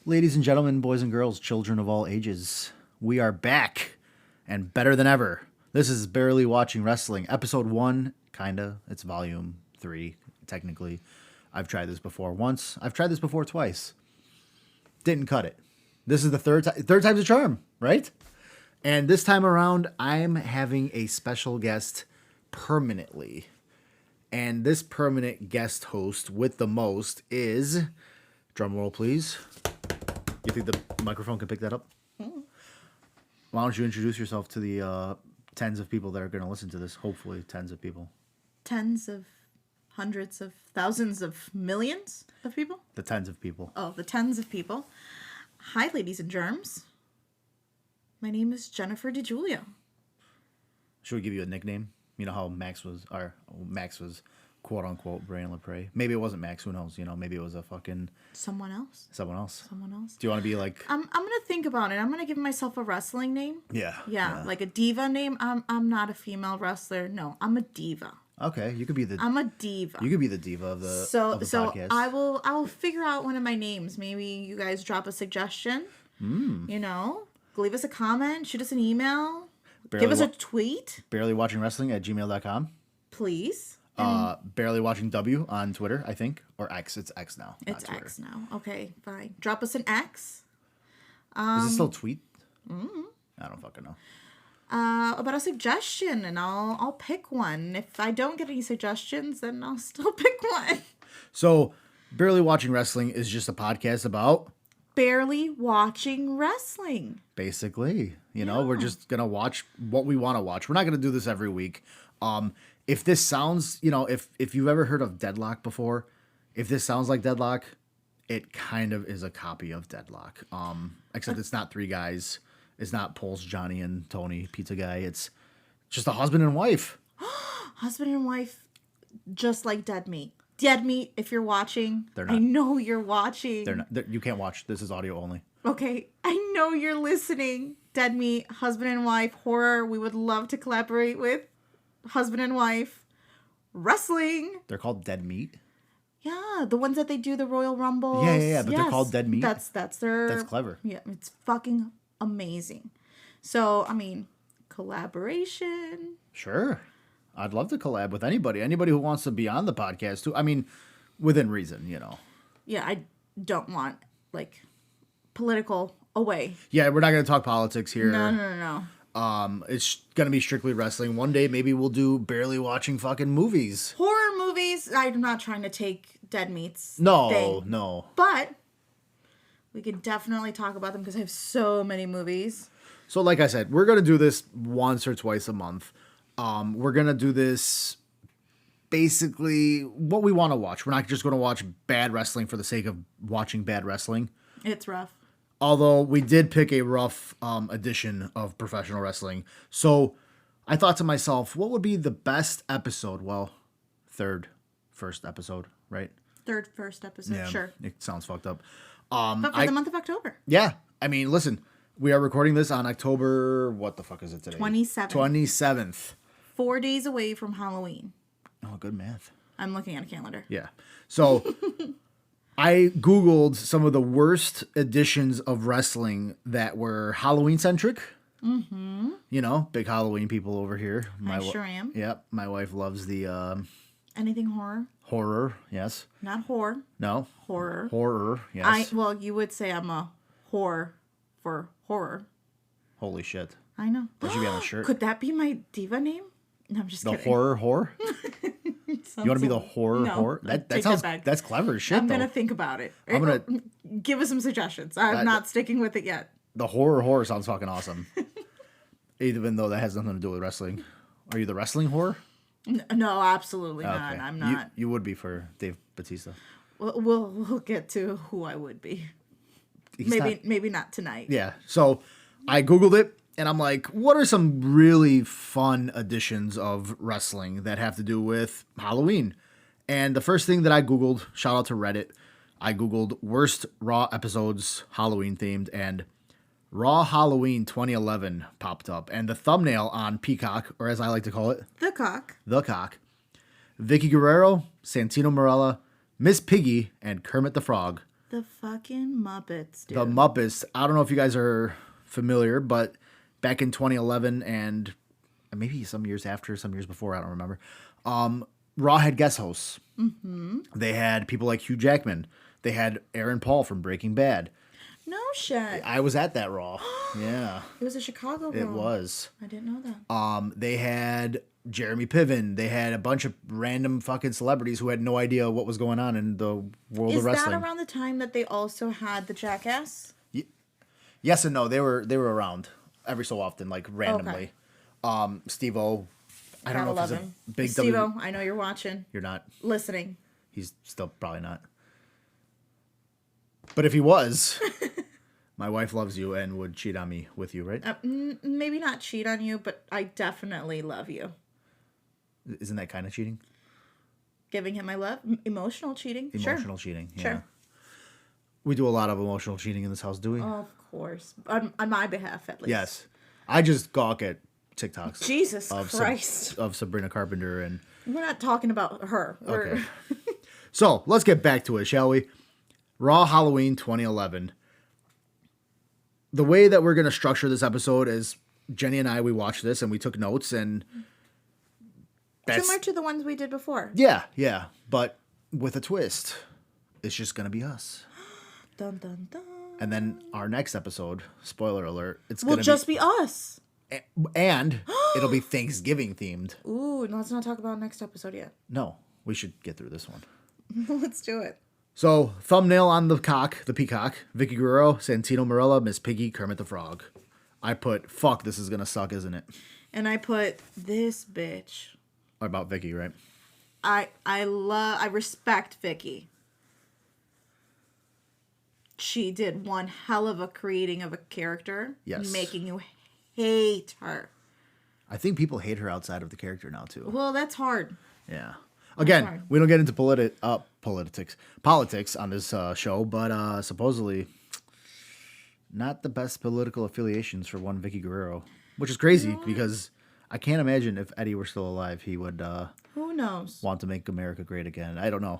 Ladies and gentlemen, boys and girls, children of all ages, we are back and better than ever. This is Barely Watching Wrestling, episode 1, kinda. It's volume 3, technically. I've tried this before once. I've tried this before twice. Didn't cut it. This is the third time's a charm, right? And this time around, I'm having a special guest permanently. And this permanent guest host with the most is, drum roll please. You think the microphone can pick that up? Why don't you introduce yourself to the tens of people that are going to listen to this? Hopefully tens of people. Tens of hundreds of thousands of millions of people? The tens of people. Oh, the tens of people. Hi, ladies and germs. My name is Jennifer DiGiulio. Should we give you a nickname? You know how Max was quote unquote Brian LaPrey. Maybe it wasn't Max. Who knows? You know, maybe it was a fucking someone else. Someone else. Do you want to be like? I'm gonna think about it. I'm gonna give myself a wrestling name. Yeah. Like a diva name. I'm not a female wrestler. No, I'm a diva. Okay, you could be the. I'm a diva. You could be the diva of the podcast. I will figure out one of my names. Maybe you guys drop a suggestion. You know, leave us a comment, shoot us an email, give us a tweet. barelywatchingwrestling@gmail.com. Please. Barely Watching W on Twitter, I think, or X. It's X now. It's X now. Okay, fine. Drop us an X. Is it still tweet? I don't fucking know. About a suggestion, and I'll pick one. If I don't get any suggestions, then I'll still pick one. So, Barely Watching Wrestling is just a podcast about barely watching wrestling. Basically, you know, we're just gonna watch what we want to watch. We're not gonna do this every week. If this sounds, you know, if you've ever heard of Deadlock before, if this sounds like Deadlock, it kind of is a copy of Deadlock. Except it's not three guys. It's not Pulse, Johnny, and Tony, pizza guy. It's just a husband and wife. Husband and wife, just like Dead Meat. Dead Meat, if you're watching. They're not. I know you're watching. They're not. You can't watch. This is audio only. Okay, I know you're listening. Dead Meat, husband and wife, horror. We would love to collaborate with. Husband and wife, wrestling. They're called Dead Meat. Yeah, the ones that they do the Royal Rumble. Yeah. But they're called Dead Meat. That's their. That's clever. Yeah, it's fucking amazing. So I mean, collaboration. Sure, I'd love to collab with anybody. Anybody who wants to be on the podcast too. I mean, within reason, you know. Yeah, I don't want like political away. Yeah, we're not gonna talk politics here. No. It's gonna be strictly wrestling. One day, maybe we'll do Barely Watching fucking movies. Horror movies. I'm not trying to take Dead Meat's thing. No. But we could definitely talk about them because I have so many movies. So, like I said, we're gonna do this once or twice a month. We're gonna do this basically what we want to watch. We're not just gonna watch bad wrestling for the sake of watching bad wrestling. It's rough. Although we did pick a rough edition of professional wrestling. So I thought to myself, what would be the best episode? Well, first episode, right? First episode, Yeah, sure. It sounds fucked up. But for the month of October. Yeah. I mean, listen, we are recording this on October, what the fuck is it today? 27th. 4 days away from Halloween. Oh, good math. I'm looking at a calendar. Yeah. So I Googled some of the worst editions of wrestling that were Halloween-centric. Mm-hmm. You know, big Halloween people over here. I sure am. Yep. My wife loves the... Anything horror? Horror, yes. Not horror. No. Horror. Horror, yes. Well, you would say I'm a whore for horror. Holy shit. I know. That should be on a shirt. Could that be my diva name? No, I'm just kidding. The horror whore? You want to be the horror whore? That sounds... That's clever as shit, I'm going to think about it. I'm going to... Give us some suggestions. I'm not sticking with it yet. The horror sounds fucking awesome. Even though that has nothing to do with wrestling. Are you the wrestling whore? No, absolutely not. Okay. I'm not. You would be for Dave Bautista. We'll get to who I would be. Maybe not tonight. Yeah. So I Googled it and I'm like, what are some really fun editions of wrestling that have to do with Halloween? And the first thing that I Googled, shout out to Reddit, I Googled worst Raw episodes Halloween themed, and Raw Halloween 2011 popped up. And the thumbnail on Peacock, or as I like to call it, The Cock, Vicky Guerrero, Santino Marella, Miss Piggy, and Kermit the Frog The fucking Muppets, dude. The Muppets. I don't know if you guys are familiar, but back in 2011 and maybe some years after, some years before, I don't remember, Raw had guest hosts. Mm-hmm. They had people like Hugh Jackman. They had Aaron Paul from Breaking Bad. No shit. I was at that Raw. Yeah. It was a Chicago Raw. It was. I didn't know that. They had Jeremy Piven. They had a bunch of random fucking celebrities who had no idea what was going on in the world of wrestling. Is that around the time that they also had the Jackass? Yes and no. They were around every so often, like randomly. Okay. Steve-O. I don't know if he's a big Steve-O, I know you're watching. You're not. Listening. He's still probably not. But if he was, my wife loves you and would cheat on me with you, right? Maybe not cheat on you, but I definitely love you. Isn't that kind of cheating? Giving him my love? Emotional cheating? Emotional cheating, yeah. Sure. We do a lot of emotional cheating in this house, do we? Of course. On my behalf, at least. Yes. I just gawk at TikToks. Jesus Christ. Of Sabrina Carpenter and... We're not talking about her. Okay. So, let's get back to it, shall we? Raw Halloween 2011. The way that we're going to structure this episode is Jenny and I, we watched this and we took notes and... Similar to the ones we did before. Yeah. But with a twist. It's just going to be us. Dun, dun, dun. And then our next episode, spoiler alert, it's will going to just be us. And it'll be Thanksgiving themed. Ooh, let's not talk about next episode yet. No, we should get through this one. Let's do it. So, thumbnail on the peacock, Vicky Guerrero, Santino Marella, Miss Piggy, Kermit the Frog. I put, fuck, this is going to suck, isn't it? And I put, this bitch. About Vicky, right? I respect Vicky. She did one hell of a creating of a character. Yes. Making you hate her. I think people hate her outside of the character now, too. Well, that's hard. Yeah. Again, we don't get into politics on this show, but supposedly not the best political affiliations for one Vicky Guerrero, which is crazy because I can't imagine if Eddie were still alive, he would who knows want to make America great again. I don't know.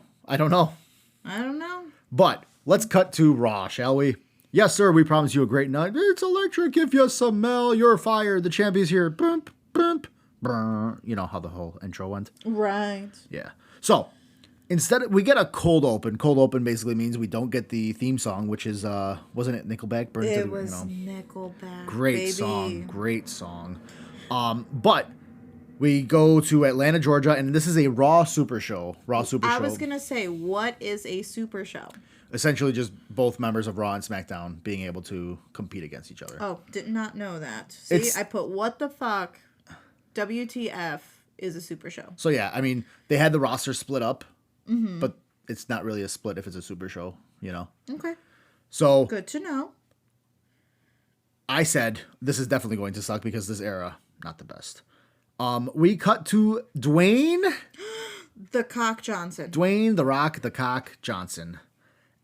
But let's cut to Raw, shall we? Yes, sir, we promise you a great night. It's electric if you smell. You're fired. The champion's here. Bump, bump. You know how the whole intro went? Right. Yeah. So, instead, we get a cold open. Cold open basically means we don't get the theme song, which is, wasn't it Nickelback? It was Nickelback, Great song. But we go to Atlanta, Georgia, and this is a Raw Super Show. I was going to say, what is a Super Show? Essentially just both members of Raw and SmackDown being able to compete against each other. Oh, did not know that. See, I put, what the fuck? WTF is a Super Show. So yeah, I mean, they had the roster split up, but it's not really a split if it's a Super Show, you know? Okay. So good to know. I said, this is definitely going to suck because this era, not the best. We cut to Dwayne. The Cock Johnson. Dwayne, The Rock, The Cock Johnson.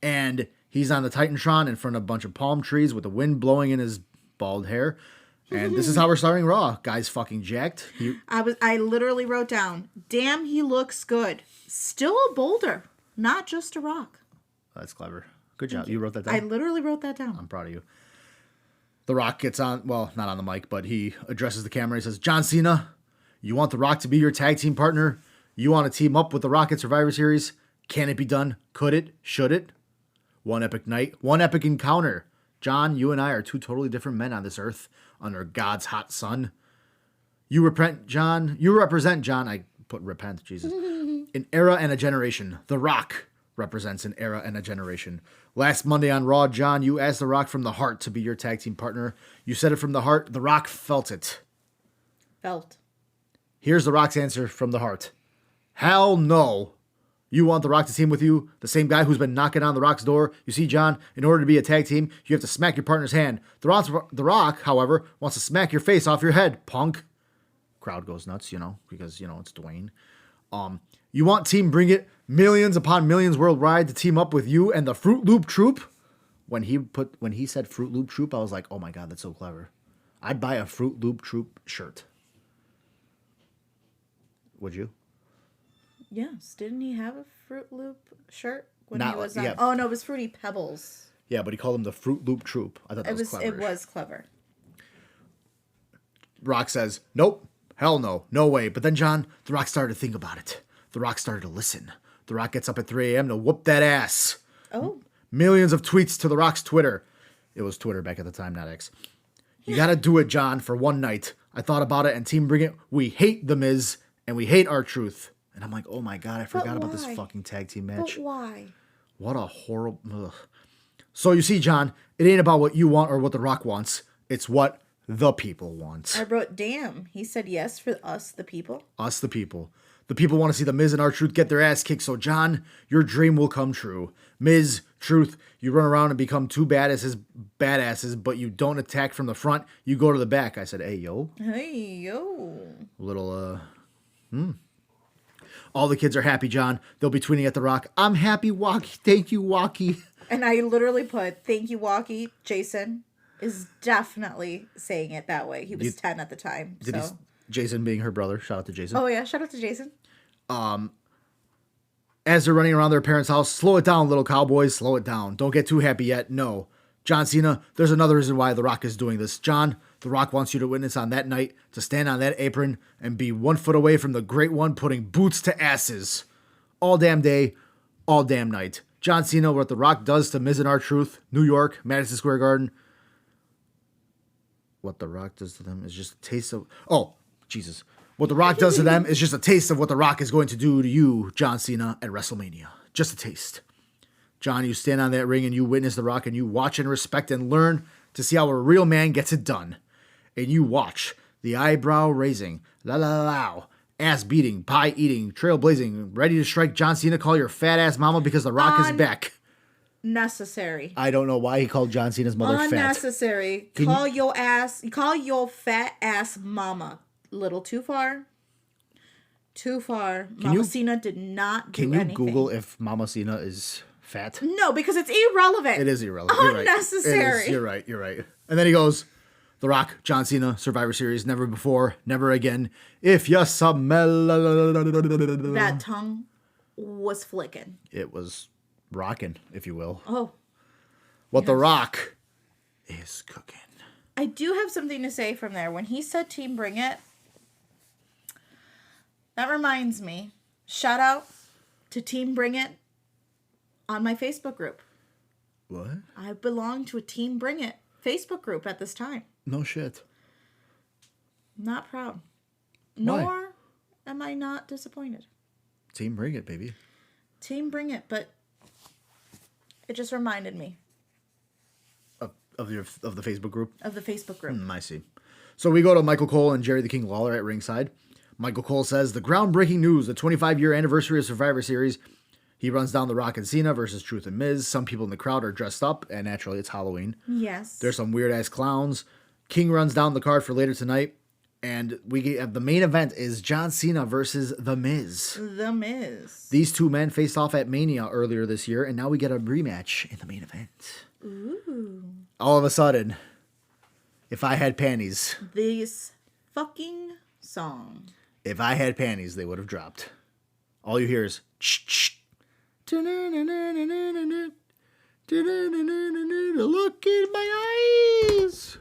And he's on the Titantron in front of a bunch of palm trees with the wind blowing in his bald hair. And this is how we're starting Raw. Guy's fucking jacked. I literally wrote down, damn, he looks good. Still a boulder, not just a rock. That's clever. Good job. You wrote that down? I literally wrote that down. I'm proud of you. The Rock gets on, well, not on the mic, but he addresses the camera. He says, John Cena, you want The Rock to be your tag team partner? You want to team up with The Rock at Survivor Series? Can it be done? Could it? Should it? One epic night, one epic encounter. John, you and I are two totally different men on this earth under God's hot sun. You represent John. I put repent, Jesus. An era and a generation. The Rock represents an era and a generation. Last Monday on Raw, John, you asked The Rock from the heart to be your tag team partner. You said it from the heart. The Rock felt it. Felt. Here's The Rock's answer from the heart. Hell no. You want The Rock to team with you, the same guy who's been knocking on The Rock's door. You see, John, in order to be a tag team, you have to smack your partner's hand. The Rock, however, wants to smack your face off your head, punk. Crowd goes nuts, because, it's Dwayne. You want Team Bring It, millions upon millions worldwide to team up with you and the Fruit Loop Troop? When he said Fruit Loop Troop, I was like, oh my God, that's so clever. I'd buy a Fruit Loop Troop shirt. Would you? Yes. Didn't he have a Fruit Loop shirt? when Not he was like- on. yeah. Oh no, it was Fruity Pebbles. Yeah, but he called him the Fruit Loop Troop. I thought that was clever. It was clever. Rock says, nope, hell no, no way. But then John, The Rock started to think about it. The Rock started to listen. The Rock gets up at 3 a.m. to whoop that ass. Oh. Millions of tweets to The Rock's Twitter. It was Twitter back at the time, not X. You got to do it, John, for one night. I thought about it, and Team Bring It, we hate The Miz, and we hate R-Truth. And I'm like, oh my God, I forgot about this fucking tag team match. But why? What a horrible... Ugh. So you see, John, it ain't about what you want or what The Rock wants. It's what the people want. I wrote, damn. He said yes for us, the people. Us, the people. The people want to see The Miz and R-Truth get their ass kicked. So, John, your dream will come true. Miz, Truth, you run around and become two badasses, but you don't attack from the front. You go to the back. I said, hey, yo. Hey, yo. Little, All the kids are happy, John. They'll be tweeting at The Rock. I'm happy, Walkie. Thank you, Walkie. And I literally put, thank you, Walkie. Jason is definitely saying it that way. He was 10 at the time. Jason being her brother. Shout out to Jason. Oh, yeah. Shout out to Jason. As they're running around their parents' house, slow it down, little cowboys. Slow it down. Don't get too happy yet. No. John Cena, there's another reason why The Rock is doing this. John, The Rock wants you to witness on that night, to stand on that apron and be 1 foot away from the Great One putting boots to asses. All damn day, all damn night. John Cena, what The Rock does to Miz and R-Truth, New York, Madison Square Garden. What The Rock does to them is just a taste of... Oh, Jesus. What The Rock does to them is just a taste of what The Rock is going to do to you, John Cena, at WrestleMania. Just a taste. John, you stand on that ring and you witness The Rock and you watch and respect and learn to see how a real man gets it done. And you watch the eyebrow raising, la la la la, ass beating, pie eating, trailblazing, ready to strike John Cena, call your fat ass mama because The Rock is back. Necessary. I don't know why he called John Cena's mother fat. Unnecessary. Call your fat ass mama. Little too far. Too far. Mama Cena did not do anything. Can you Google if Mama Cena is fat? No, because it's irrelevant. It is irrelevant. Unnecessary. You're right. You're right. And then he goes, The Rock, John Cena, Survivor Series, never before, never again. If you smell... That tongue was flicking. It was rocking, if you will. Oh. What yes. The Rock is cooking. I do have something to say from there. When he said Team Bring It, that reminds me. Shout out to Team Bring It on my Facebook group. What? I belong to a Team Bring It Facebook group at this time. No shit. Not proud. Why? Nor am I not disappointed. Team Bring It, baby. Team Bring It, but it just reminded me. Of the Facebook group? Of the Facebook group. I see. So we go to Michael Cole and Jerry the King Lawler at ringside. Michael Cole says, the groundbreaking news, the 25-year anniversary of Survivor Series. He runs down The Rock and Cena versus Truth and Miz. Some people in the crowd are dressed up, and naturally it's Halloween. Yes. There's some weird-ass clowns. King runs down the card for later tonight. And we have the main event is John Cena versus The Miz. The Miz. These two men faced off at Mania earlier this year, and now we get a rematch in the main event. Ooh. All of a sudden, if I had panties. This fucking song. If I had panties, they would have dropped. All you hear is ch-ch. Look in my eyes.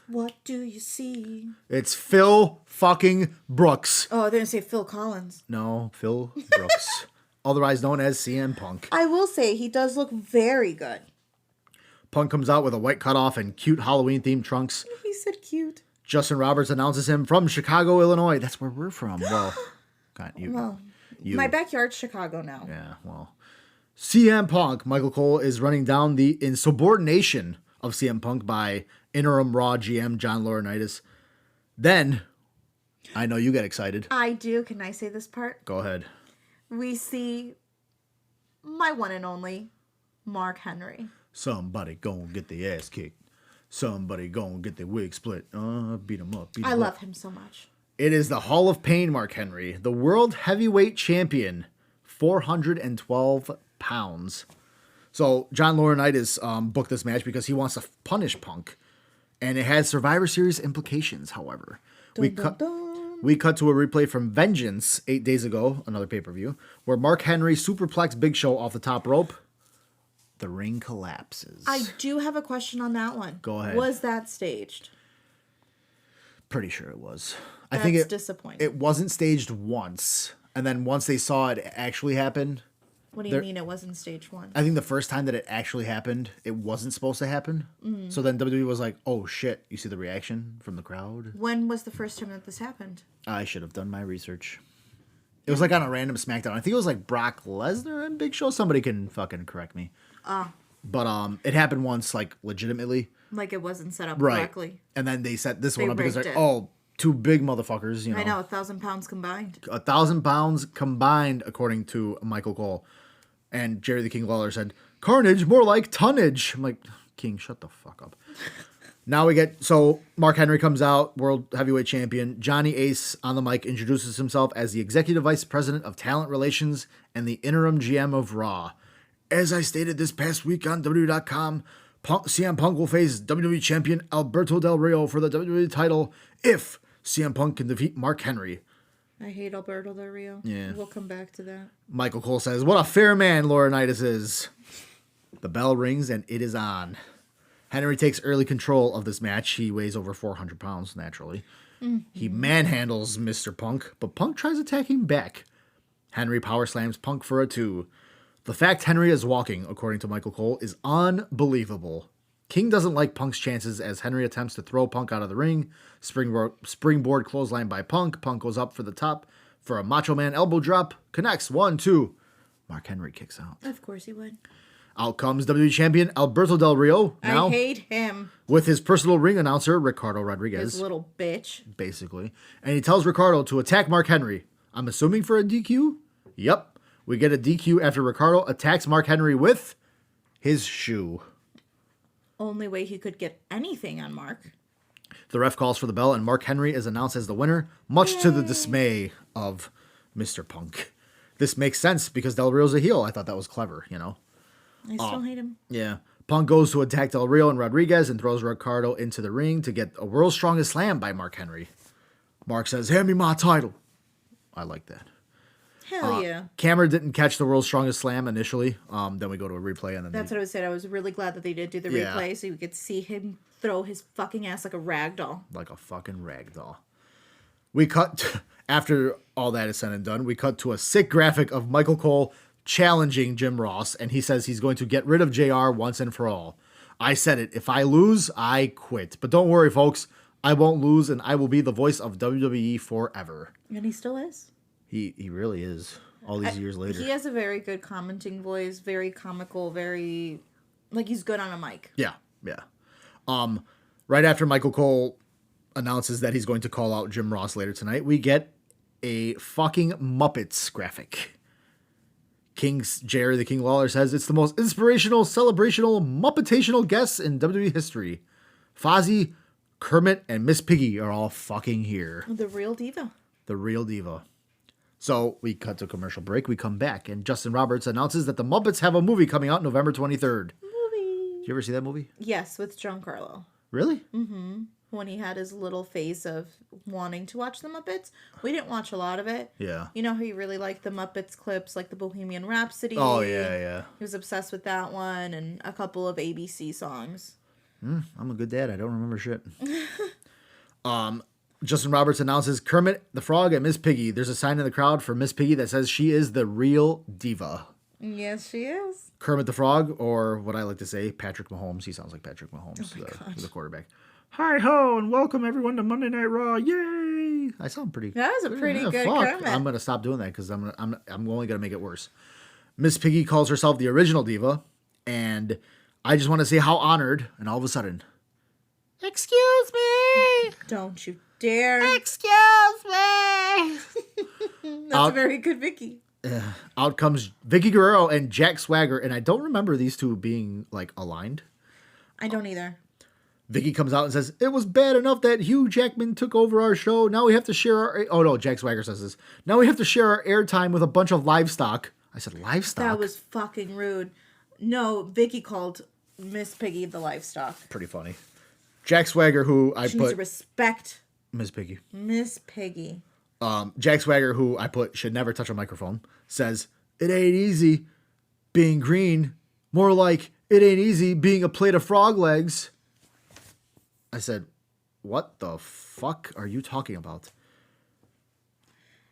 What do you see? It's Phil fucking Brooks. Oh, they're going to say Phil Collins. No, Phil Brooks. Otherwise known as CM Punk. I will say he does look very good. Punk comes out with a white cutoff and cute Halloween-themed trunks. He said cute. Justin Roberts announces him from Chicago, Illinois. That's where we're from. Well, God, my backyard's Chicago now. Yeah, well. CM Punk, Michael Cole, is running down the insubordination of CM Punk by interim Raw GM John Laurinaitis. Then, I know you get excited. I do. Can I say this part? Go ahead. We see my one and only Mark Henry. Somebody gonna get the ass kicked. Somebody gonna get the wig split. Beat him up. I love him so much. It is the Hall of Pain Mark Henry, the World Heavyweight Champion, 412 pounds. So John Laurinaitis booked this match because he wants to punish Punk. And it has Survivor Series implications, however. We cut to a replay from Vengeance 8 days ago, another pay-per-view, where Mark Henry superplexed Big Show off the top rope. The ring collapses. I do have a question on that one. Go ahead. Was that staged? Pretty sure it was. That's I think disappointing. it wasn't staged once. And then once they saw it actually happen. What do you mean it wasn't stage one? I think the first time that it actually happened, it wasn't supposed to happen. Mm-hmm. So then WWE was like, oh shit, you see the reaction from the crowd? When was the first time that this happened? I should have done my research. It was like on a random SmackDown. I think it was like Brock Lesnar and Big Show. Somebody can fucking correct me. But it happened once, like legitimately. Like it wasn't set up Right. correctly. And then they set this one up because rigged they're, it. oh, two big motherfuckers, you know. I know, 1,000 pounds combined. 1,000 pounds combined, according to Michael Cole. And Jerry the King Lawler said, carnage, more like tonnage. I'm like, King, shut the fuck up. Now we get, so Mark Henry comes out, World Heavyweight Champion. Johnny Ace on the mic introduces himself as the Executive Vice President of Talent Relations and the Interim GM of Raw. As I stated this past week on WWE.com, CM Punk will face WWE Champion Alberto Del Rio for the WWE title if CM Punk can defeat Mark Henry. I hate Alberto Del Rio. Yeah. We'll come back to that. Michael Cole says, what a fair man Laurinaitis is. The bell rings and it is on. Henry takes early control of this match. He weighs over 400 pounds, naturally. Mm-hmm. He manhandles Mr. Punk, but Punk tries attacking back. Henry power slams Punk for a 2. The fact Henry is walking, according to Michael Cole, is unbelievable. King doesn't like Punk's chances as Henry attempts to throw Punk out of the ring. Springboard clothesline by Punk. Punk goes up for the top for a Macho Man elbow drop. Connects. 1, 2. Mark Henry kicks out. Of course he would. Out comes WWE Champion Alberto Del Rio. Now, I hate him. with his personal ring announcer, Ricardo Rodriguez. This little bitch. Basically. And he tells Ricardo to attack Mark Henry. I'm assuming for a DQ? Yep. We get a DQ after Ricardo attacks Mark Henry with his shoe. Only way he could get anything on Mark. The ref calls for the bell, and Mark Henry is announced as the winner, much to the dismay of Mr. Punk. This makes sense because Del Rio's a heel. I thought that was clever, you know? I still hate him. Yeah. Punk goes to attack Del Rio and Rodriguez and throws Ricardo into the ring to get a World's Strongest Slam by Mark Henry. Mark says, hand me my title. I like that. Hell yeah. Cameron didn't catch the World's Strongest Slam initially. Then we go to a replay. And then That's what I said. I was really glad that they did do the Yeah. replay so you could see him throw his fucking ass like a rag doll. like a fucking rag doll. We cut, after all that is said and done, we cut to a sick graphic of Michael Cole challenging Jim Ross, and he says he's going to get rid of JR once and for all. I said it. If I lose, I quit. But don't worry, folks. I won't lose, and I will be the voice of WWE forever. And he still is. He really is, all these years later. He has a very good commenting voice, very comical, very... Like, he's good on a mic. Yeah. Right after Michael Cole announces that he's going to call out Jim Ross later tonight, we get a fucking Muppets graphic. Jerry the King Lawler says it's the most inspirational, celebrational, Muppetational guests in WWE history. Fozzie, Kermit, and Miss Piggy are all fucking here. The real diva. The real diva. So we cut to commercial break. We come back, and Justin Roberts announces that the Muppets have a movie coming out November 23rd. Movie. Did you ever see that movie? Yes, with Giancarlo. Really? Mm-hmm. When he had his little phase of wanting to watch the Muppets. We didn't watch a lot of it. Yeah. You know how he really liked the Muppets clips, like the Bohemian Rhapsody. Oh, yeah. He was obsessed with that one and a couple of ABC songs. I'm a good dad. I don't remember shit. Justin Roberts announces Kermit the Frog and Miss Piggy. There's a sign in the crowd for Miss Piggy that says she is the real diva. Yes, she is. Kermit the Frog, or what I like to say, Patrick Mahomes. He sounds like Patrick Mahomes, the quarterback. Hi ho, and welcome everyone to Monday Night Raw. Yay! I sound pretty. That was a pretty good fuck. Kermit. I'm gonna stop doing that because I'm only gonna make it worse. Miss Piggy calls herself the original diva, and I just want to say how honored. And all of a sudden, excuse me. Don't you dare. Excuse me. That's a very good Vicky. Out comes Vicky Guerrero and Jack Swagger, and I don't remember these two being like aligned. I don't either. Vicky comes out and says, it was bad enough that Hugh Jackman took over our show. Now we have to share our... Oh, no, Jack Swagger says this. Now we have to share our airtime with a bunch of livestock. I said, livestock? That was fucking rude. No, Vicky called Miss Piggy the livestock. Pretty funny. Jack Swagger, who She needs to respect Miss Piggy. Miss Piggy. Jack Swagger, who I put should never touch a microphone, says, it ain't easy being green More like, it ain't easy being a plate of frog legs. I said, what the fuck are you talking about?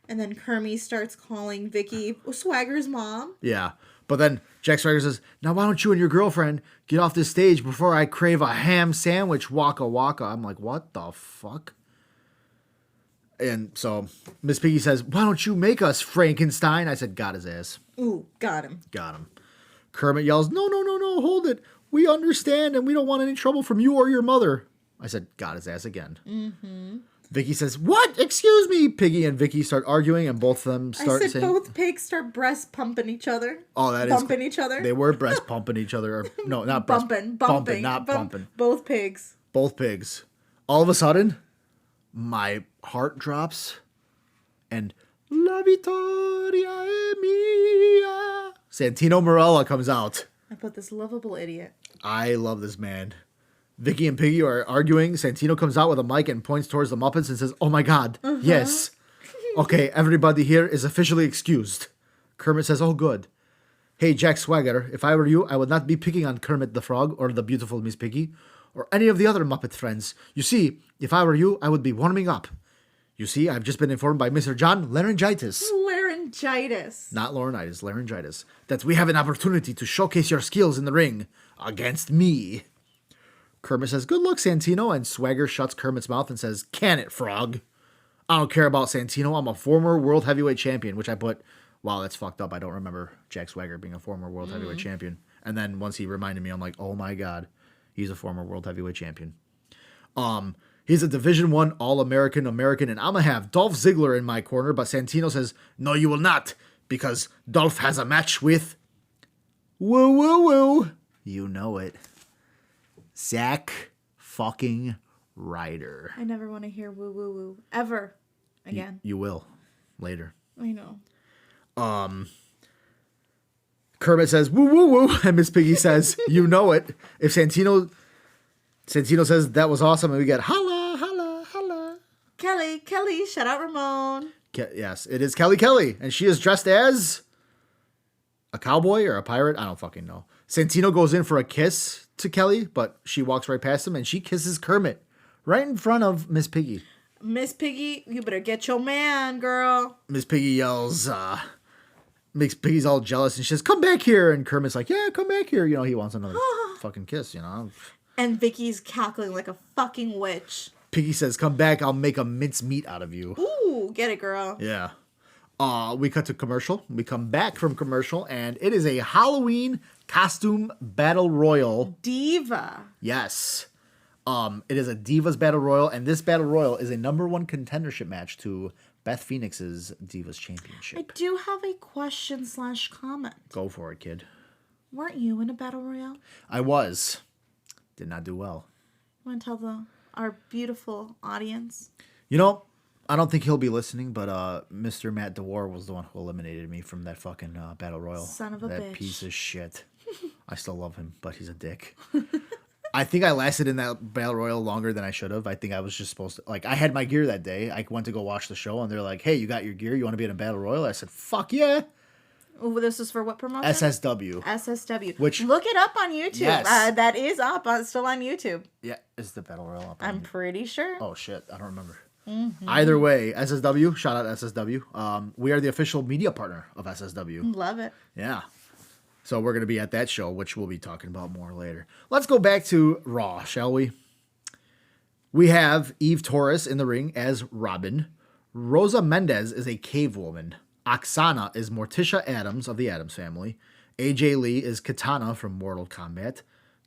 And then Kermie starts calling Vicky Swagger's mom. Yeah. But then Jack Swagger says, now why don't you and your girlfriend get off this stage before I crave a ham sandwich, waka waka. I'm like, what the fuck? And so Miss Piggy says, why don't you make us Frankenstein? I said, got his ass. Ooh, got him. Got him. Kermit yells, no, hold it. We understand and we don't want any trouble from you or your mother. I said, got his ass again. Mm-hmm. Vicky says, what? Excuse me. Piggy and Vicky start arguing and both of them start saying... both pigs start breast pumping each other. Oh, that bumping each other. They were breast pumping each other. Or, no, not breast... Bumping, not pumping. Both pigs. Both pigs. All of a sudden, my heart drops and La Vittoria è mia. Santino Marella comes out. I put this lovable idiot. I love this man. Vicky and Piggy are arguing. Santino comes out with a mic and points towards the Muppets and says, oh my God, yes. Okay, everybody here is officially excused. Kermit says, oh good. Hey, Jack Swagger, if I were you, I would not be picking on Kermit the Frog or the beautiful Miss Piggy or any of the other Muppet friends. You see, if I were you, I would be warming up. You see, I've just been informed by Mr. John Laryngitis. Laryngitis. Not Laurinaitis, laryngitis. That we have an opportunity to showcase your skills in the ring against me. Kermit says, good luck, Santino, and Swagger shuts Kermit's mouth and says, can it, frog? I don't care about Santino. I'm a former world heavyweight champion, which I put, wow, that's fucked up. I don't remember Jack Swagger being a former world heavyweight champion. And then once he reminded me, I'm like, oh my God, he's a former world heavyweight champion. He's a Division I All-American, and I'm going to have Dolph Ziggler in my corner, but Santino says, no, you will not, because Dolph has a match with... Woo, woo, woo. You know it. Zack fucking Ryder. I never want to hear woo woo woo ever again. You will later. I know. Kermit says woo woo woo, and Miss Piggy says you know it. If Santino says that was awesome, and we get holla holla holla. Kelly, shout out Ramon. Yes, it is Kelly, and she is dressed as a cowboy or a pirate. I don't fucking know. Santino goes in for a kiss to Kelly, but she walks right past him and she kisses Kermit right in front of Miss Piggy. Miss Piggy, you better get your man, girl. Miss Piggy yells, makes Piggy's all jealous and she says, come back here. And Kermit's like, yeah, come back here. You know, he wants another fucking kiss, you know. And Vicky's cackling like a fucking witch. Piggy says, come back, I'll make a mincemeat out of you. Ooh, get it, girl. Yeah. We cut to commercial. We come back from commercial, and it is a Halloween costume battle royal. Diva. Yes. It is a Divas Battle Royal, and this Battle Royal is a #1 contendership match to Beth Phoenix's Divas Championship. I do have a question/comment. Go for it, kid. Weren't you in a Battle Royale? I was. Did not do well. You want to tell our beautiful audience? You know, I don't think he'll be listening, but Mr. Matt DeWar was the one who eliminated me from that fucking Battle Royal. Son of a bitch. That piece of shit. I still love him, but he's a dick. I think I lasted in that Battle Royal longer than I should have. I think I was just supposed to... Like, I had my gear that day. I went to go watch the show, and they're like, hey, you got your gear? You want to be in a Battle Royal? I said, fuck yeah. Oh, this is for what promotion? SSW. SSW. Which... Look it up on YouTube. Yes. That is up. Still on YouTube. Yeah. Is the Battle Royal up on I'm pretty sure. Oh, shit. I don't remember. Mm-hmm. Either way, SSW. Shout out SSW. We are the official media partner of SSW. Love it. Yeah. So we're going to be at that show, which we'll be talking about more later. Let's go back to Raw, shall we? We have Eve Torres in the ring as Robin. Rosa Mendez is a cave woman. Oksana is Morticia Addams of the Addams family. AJ Lee is Katana from Mortal Kombat.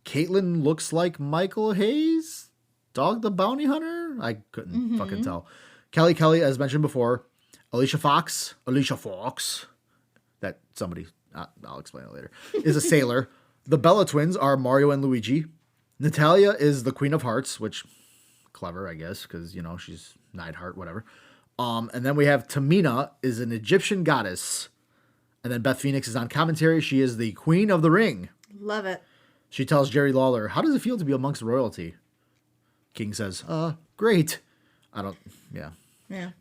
Caitlyn looks like Michael Hayes, Dog the Bounty Hunter. I couldn't fucking tell. Kelly, as mentioned before. Alicia Fox, that somebody... I'll explain it later, is a sailor. The Bella twins are Mario and Luigi. Natalia is the Queen of Hearts, which, clever, I guess, because, you know, she's Neidhart, whatever. And then we have Tamina is an Egyptian goddess. And then Beth Phoenix is on commentary. She is the Queen of the Ring. Love it. She tells Jerry Lawler, how does it feel to be amongst royalty? King says, great. Yeah.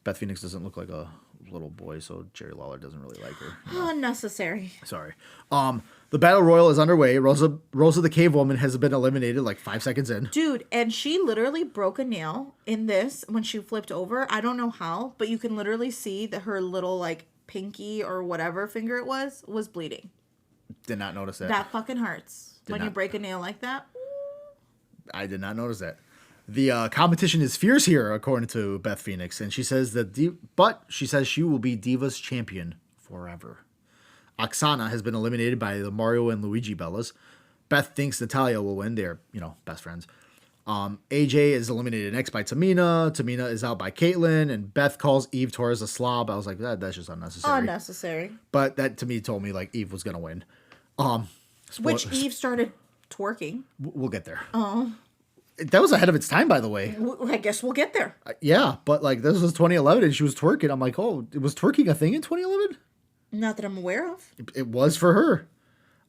Beth Phoenix doesn't look like a little boy, so Jerry Lawler doesn't really like her. You know? Unnecessary. Sorry. The Battle Royal is underway. Rosa the Cave Woman has been eliminated like 5 seconds in. Dude, and she literally broke a nail in this when she flipped over. I don't know how, but you can literally see that her little like pinky or whatever finger it was bleeding. Did not notice that. That fucking hurts when you break a nail like that. I did not notice that. The competition is fierce here, according to Beth Phoenix, and she says but she says she will be Divas champion forever. Oksana has been eliminated by the Mario and Luigi Bellas. Beth thinks Natalya will win. They're, best friends. AJ is eliminated next by Tamina. Tamina is out by Caitlyn, and Beth calls Eve Torres a slob. I was like, that's just unnecessary. Unnecessary. But that to me told me like Eve was gonna win. Which Eve started twerking. We'll get there. Oh. That was ahead of its time, by the way. I guess we'll get there. Yeah, but like this was 2011 and she was twerking. I'm like, oh, was twerking a thing in 2011? Not that I'm aware of. It was for her.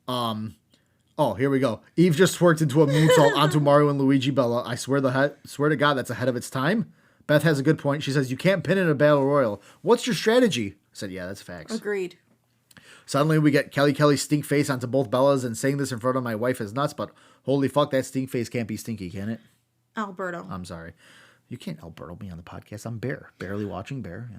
Oh, here we go. Eve just twerked into a moonsault onto Mario and Luigi Bella. I swear to God, that's ahead of its time. Beth has a good point. She says, you can't pin in a battle royal. What's your strategy? I said, yeah, that's facts. Agreed. Suddenly we get Kelly stink face onto both Bellas, and saying this in front of my wife is nuts, but holy fuck, that stink face can't be stinky, can it? Alberto. I'm sorry. You can't Alberto me on the podcast. I'm Bear. Barely watching Bear,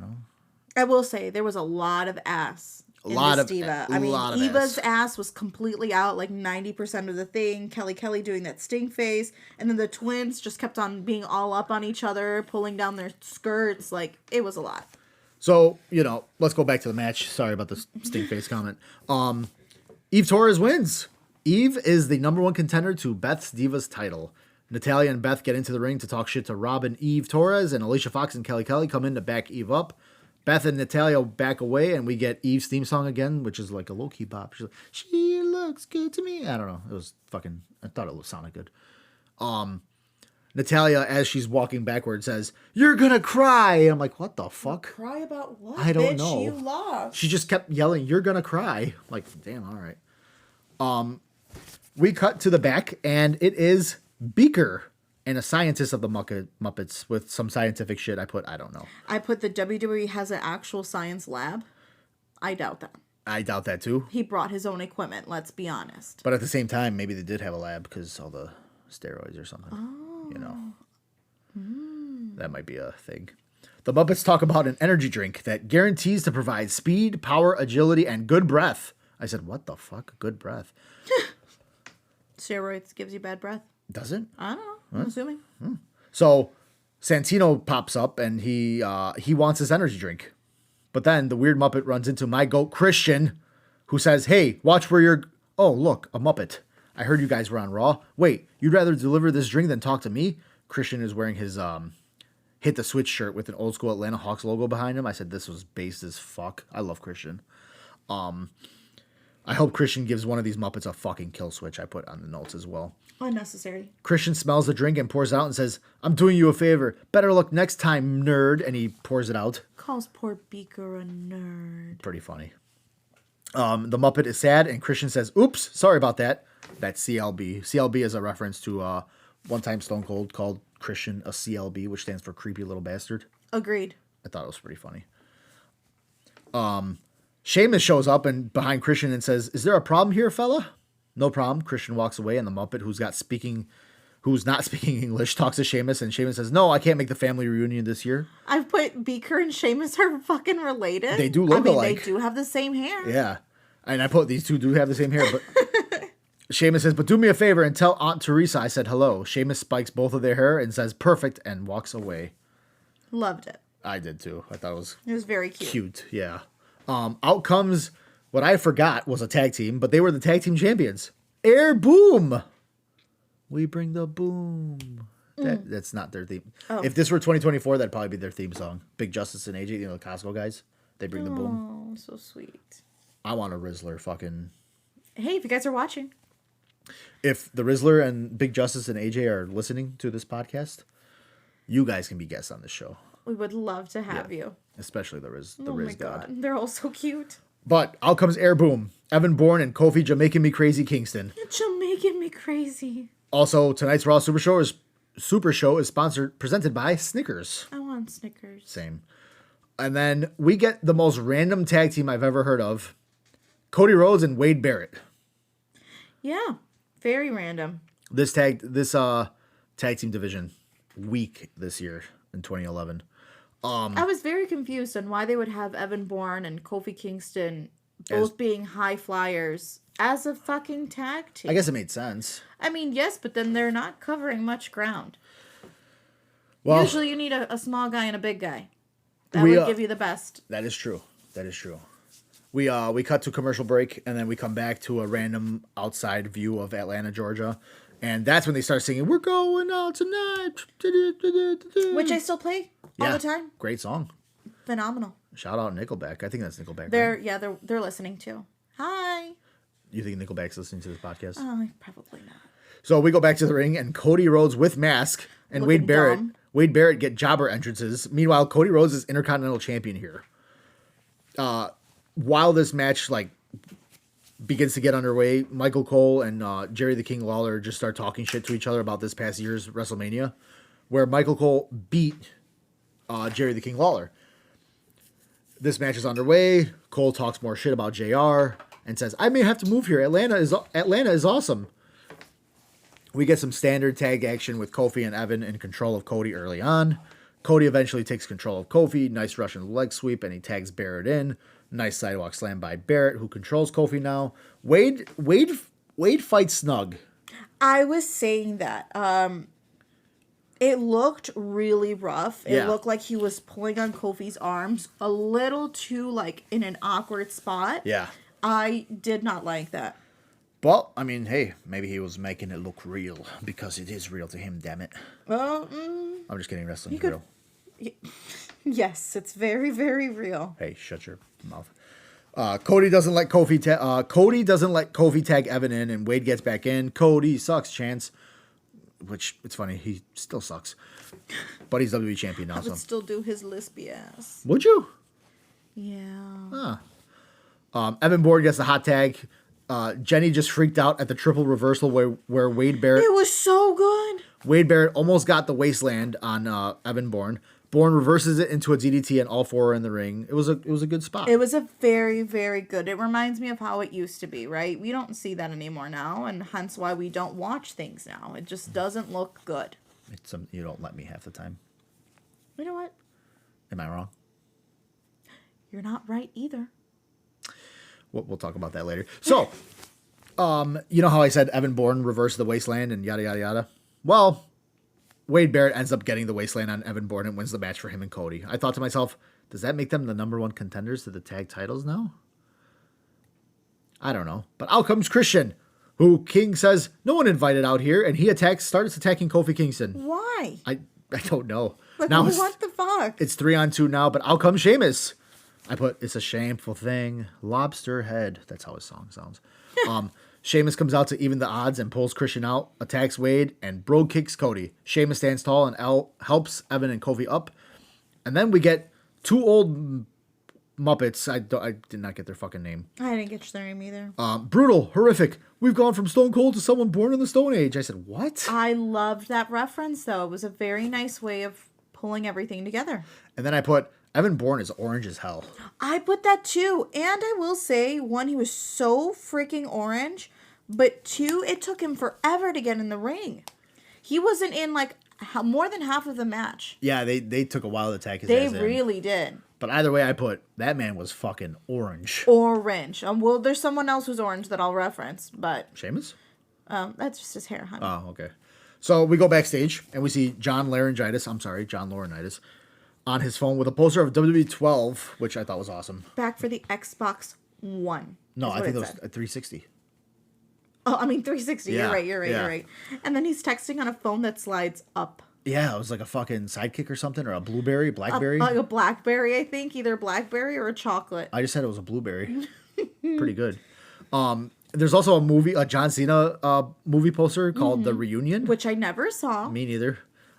I will say there was a lot of ass in this diva. I mean, Eva's ass was completely out, like 90% of the thing. Kelly doing that stink face, and then the twins just kept on being all up on each other, pulling down their skirts. Like, it was a lot. So, let's go back to the match. Sorry about the stink face comment. Eve Torres wins. Eve is the number one contender to Beth's Divas title. Natalya and Beth get into the ring to talk shit to Rob and Eve Torres, and Alicia Fox and Kelly come in to back Eve up. Beth and Natalya back away, and we get Eve's theme song again, which is like a low-key bop. She's like, she looks good to me. I don't know. It was fucking, I thought it sounded good. Natalya, as she's walking backwards, says, you're gonna cry. And I'm like, what the fuck? Cry about what? I don't know. You lost. She just kept yelling, you're gonna cry. I'm like, damn, all right. We cut to the back, and it is Beaker and a scientist of the Muppets with some scientific shit. I don't know. I put the WWE has an actual science lab. I doubt that. I doubt that too. He brought his own equipment, let's be honest. But at the same time, maybe they did have a lab because all the steroids or something. Oh. That might be a thing. The Muppets talk about an energy drink that guarantees to provide speed, power, agility, and good breath. I said, what the fuck? Good breath. Steroids gives you bad breath? Does it? I don't know. I'm assuming. So Santino pops up and he wants his energy drink. But then the weird Muppet runs into my goat Christian, who says, hey, watch where you're... Oh, look, a Muppet. I heard you guys were on Raw. Wait, you'd rather deliver this drink than talk to me? Christian is wearing his Hit the Switch shirt with an old school Atlanta Hawks logo behind him. I said this was based as fuck. I love Christian. I hope Christian gives one of these Muppets a fucking kill switch. I put on the notes as well. Unnecessary. Christian smells the drink and pours it out and says, I'm doing you a favor. Better luck next time, nerd. And he pours it out. Calls poor Beaker a nerd. Pretty funny. The Muppet is sad, and Christian says, oops, sorry about that. That's CLB. CLB is a reference to one time Stone Cold called Christian a CLB, which stands for creepy little bastard. Agreed. I thought it was pretty funny. Sheamus shows up and behind Christian and says, is there a problem here, fella? No problem. Christian walks away, and the Muppet who's not speaking English talks to Sheamus, and Sheamus says, no, I can't make the family reunion this year. I've put Beaker and Sheamus are fucking related. They do look alike. They do have the same hair. Yeah. And I put these two do have the same hair, but Sheamus says, but do me a favor and tell Aunt Teresa I said hello. Sheamus spikes both of their hair and says, perfect, and walks away. Loved it. I did too. I thought it was very cute. Cute, yeah. Out comes what I forgot was a tag team, but they were the tag team champions. Air Boom. We bring the boom. That's not their theme. Oh. If this were 2024, that'd probably be their theme song. Big Justice and AJ, the Costco guys. They bring the boom. Oh, so sweet. I want a Rizzler fucking... Hey, if you guys are watching. If the Rizzler and Big Justice and AJ are listening to this podcast, you guys can be guests on this show. We would love to have you. Especially the Riz Oh my God. They're all so cute. But out comes Air Boom. Evan Bourne and Kofi Jamaican Me Crazy Kingston. Jamaican Me Crazy. Also, tonight's Raw Super Show is presented by Snickers. I want Snickers. Same. And then we get the most random tag team I've ever heard of. Cody Rhodes and Wade Barrett. Yeah, very random. This tag team division weak this year in 2011. I was very confused on why they would have Evan Bourne and Kofi Kingston both being high flyers as a fucking tag team. I guess it made sense. I mean, yes, but then they're not covering much ground. Well, usually you need a small guy and a big guy. That would give you the best. That is true. That is true. We cut to commercial break, and then we come back to a random outside view of Atlanta, Georgia. And that's when they start singing, "We're going out tonight." Which I still play all the time. Great song. Phenomenal. Shout out Nickelback. I think that's Nickelback. They're listening too. Hi. You think Nickelback's listening to this podcast? Probably not. So we go back to the ring, and Cody Rhodes with mask and Looking Wade Barrett. dumb. Wade Barrett get jobber entrances. Meanwhile, Cody Rhodes is Intercontinental Champion here. While this match begins to get underway, Michael Cole and Jerry the King Lawler just start talking shit to each other about this past year's WrestleMania, where Michael Cole beat Jerry the King Lawler. This match is underway. Cole talks more shit about JR and says, "I may have to move here. Atlanta is awesome." We get some standard tag action with Kofi and Evan in control of Cody early on. Cody eventually takes control of Kofi. Nice Russian leg sweep, and he tags Barrett in. Nice sidewalk slam by Barrett, who controls Kofi now. Wade fights snug. I was saying that. It looked really rough. It looked like he was pulling on Kofi's arms a little too, in an awkward spot. Yeah. I did not like that. Well, I mean, hey, maybe he was making it look real because it is real to him, damn it. Well, I'm just kidding, wrestling's real. Yes, it's very, very real. Hey, shut your mouth. Cody doesn't let Kofi tag Evan in, and Wade gets back in. Cody sucks, chance. Which, it's funny, he still sucks. But he's WWE champion now. I would still do his lispy ass. Would you? Yeah. Evan Bourne gets the hot tag. Jenny just freaked out at the triple reversal where Wade Barrett... It was so good. Wade Barrett almost got the wasteland on Evan Bourne. Bourne reverses it into a DDT, and all four are in the ring. It was a good spot. It was a very, very good. It reminds me of how it used to be, right? We don't see that anymore now, and hence why we don't watch things now. It just doesn't look good. You don't let me half the time. You know what? Am I wrong? You're not right either. We'll talk about that later. So, you know how I said Evan Bourne reversed the wasteland and yada, yada, yada? Well, Wade Barrett ends up getting the wasteland on Evan Bourne and wins the match for him and Cody. I thought to myself, does that make them the number one contenders to the tag titles now? I don't know. But out comes Christian, who King says no one invited out here, and he starts attacking Kofi Kingston. Why? I don't know. Now what the fuck? It's 3-on-2 now, but out comes Sheamus. I put, it's a shameful thing. Lobster head. That's how his song sounds. Sheamus comes out to even the odds and pulls Christian out, attacks Wade, and bro kicks Cody. Sheamus stands tall and helps Evan and Kofi up. And then we get two old Muppets. I did not get their fucking name. I didn't get their name either. Brutal, horrific. We've gone from Stone Cold to someone born in the Stone Age. I said, what? I loved that reference, though. It was a very nice way of pulling everything together. And then I put, Evan Bourne is orange as hell. I put that too. And I will say, one, he was so freaking orange. But two, it took him forever to get in the ring. He wasn't in more than half of the match. Yeah, they took a while to attack his ass in. They really did. But either way, I put, that man was fucking orange. Orange. Well, there's someone else who's orange that I'll reference, but... Sheamus? That's just his hair, honey. Oh, okay. So we go backstage, and we see John Laurinaitis, on his phone with a poster of WWE 12, which I thought was awesome. Back for the Xbox One. No, I think it was a 360. Oh, I mean 360. Yeah, You're right. And then he's texting on a phone that slides up. Yeah, it was like a fucking Sidekick or something, or a Blackberry. Like a Blackberry, I think. Either Blackberry or a chocolate. I just said it was a blueberry. Pretty good. There's also a John Cena movie poster called The Reunion. Which I never saw. Me neither.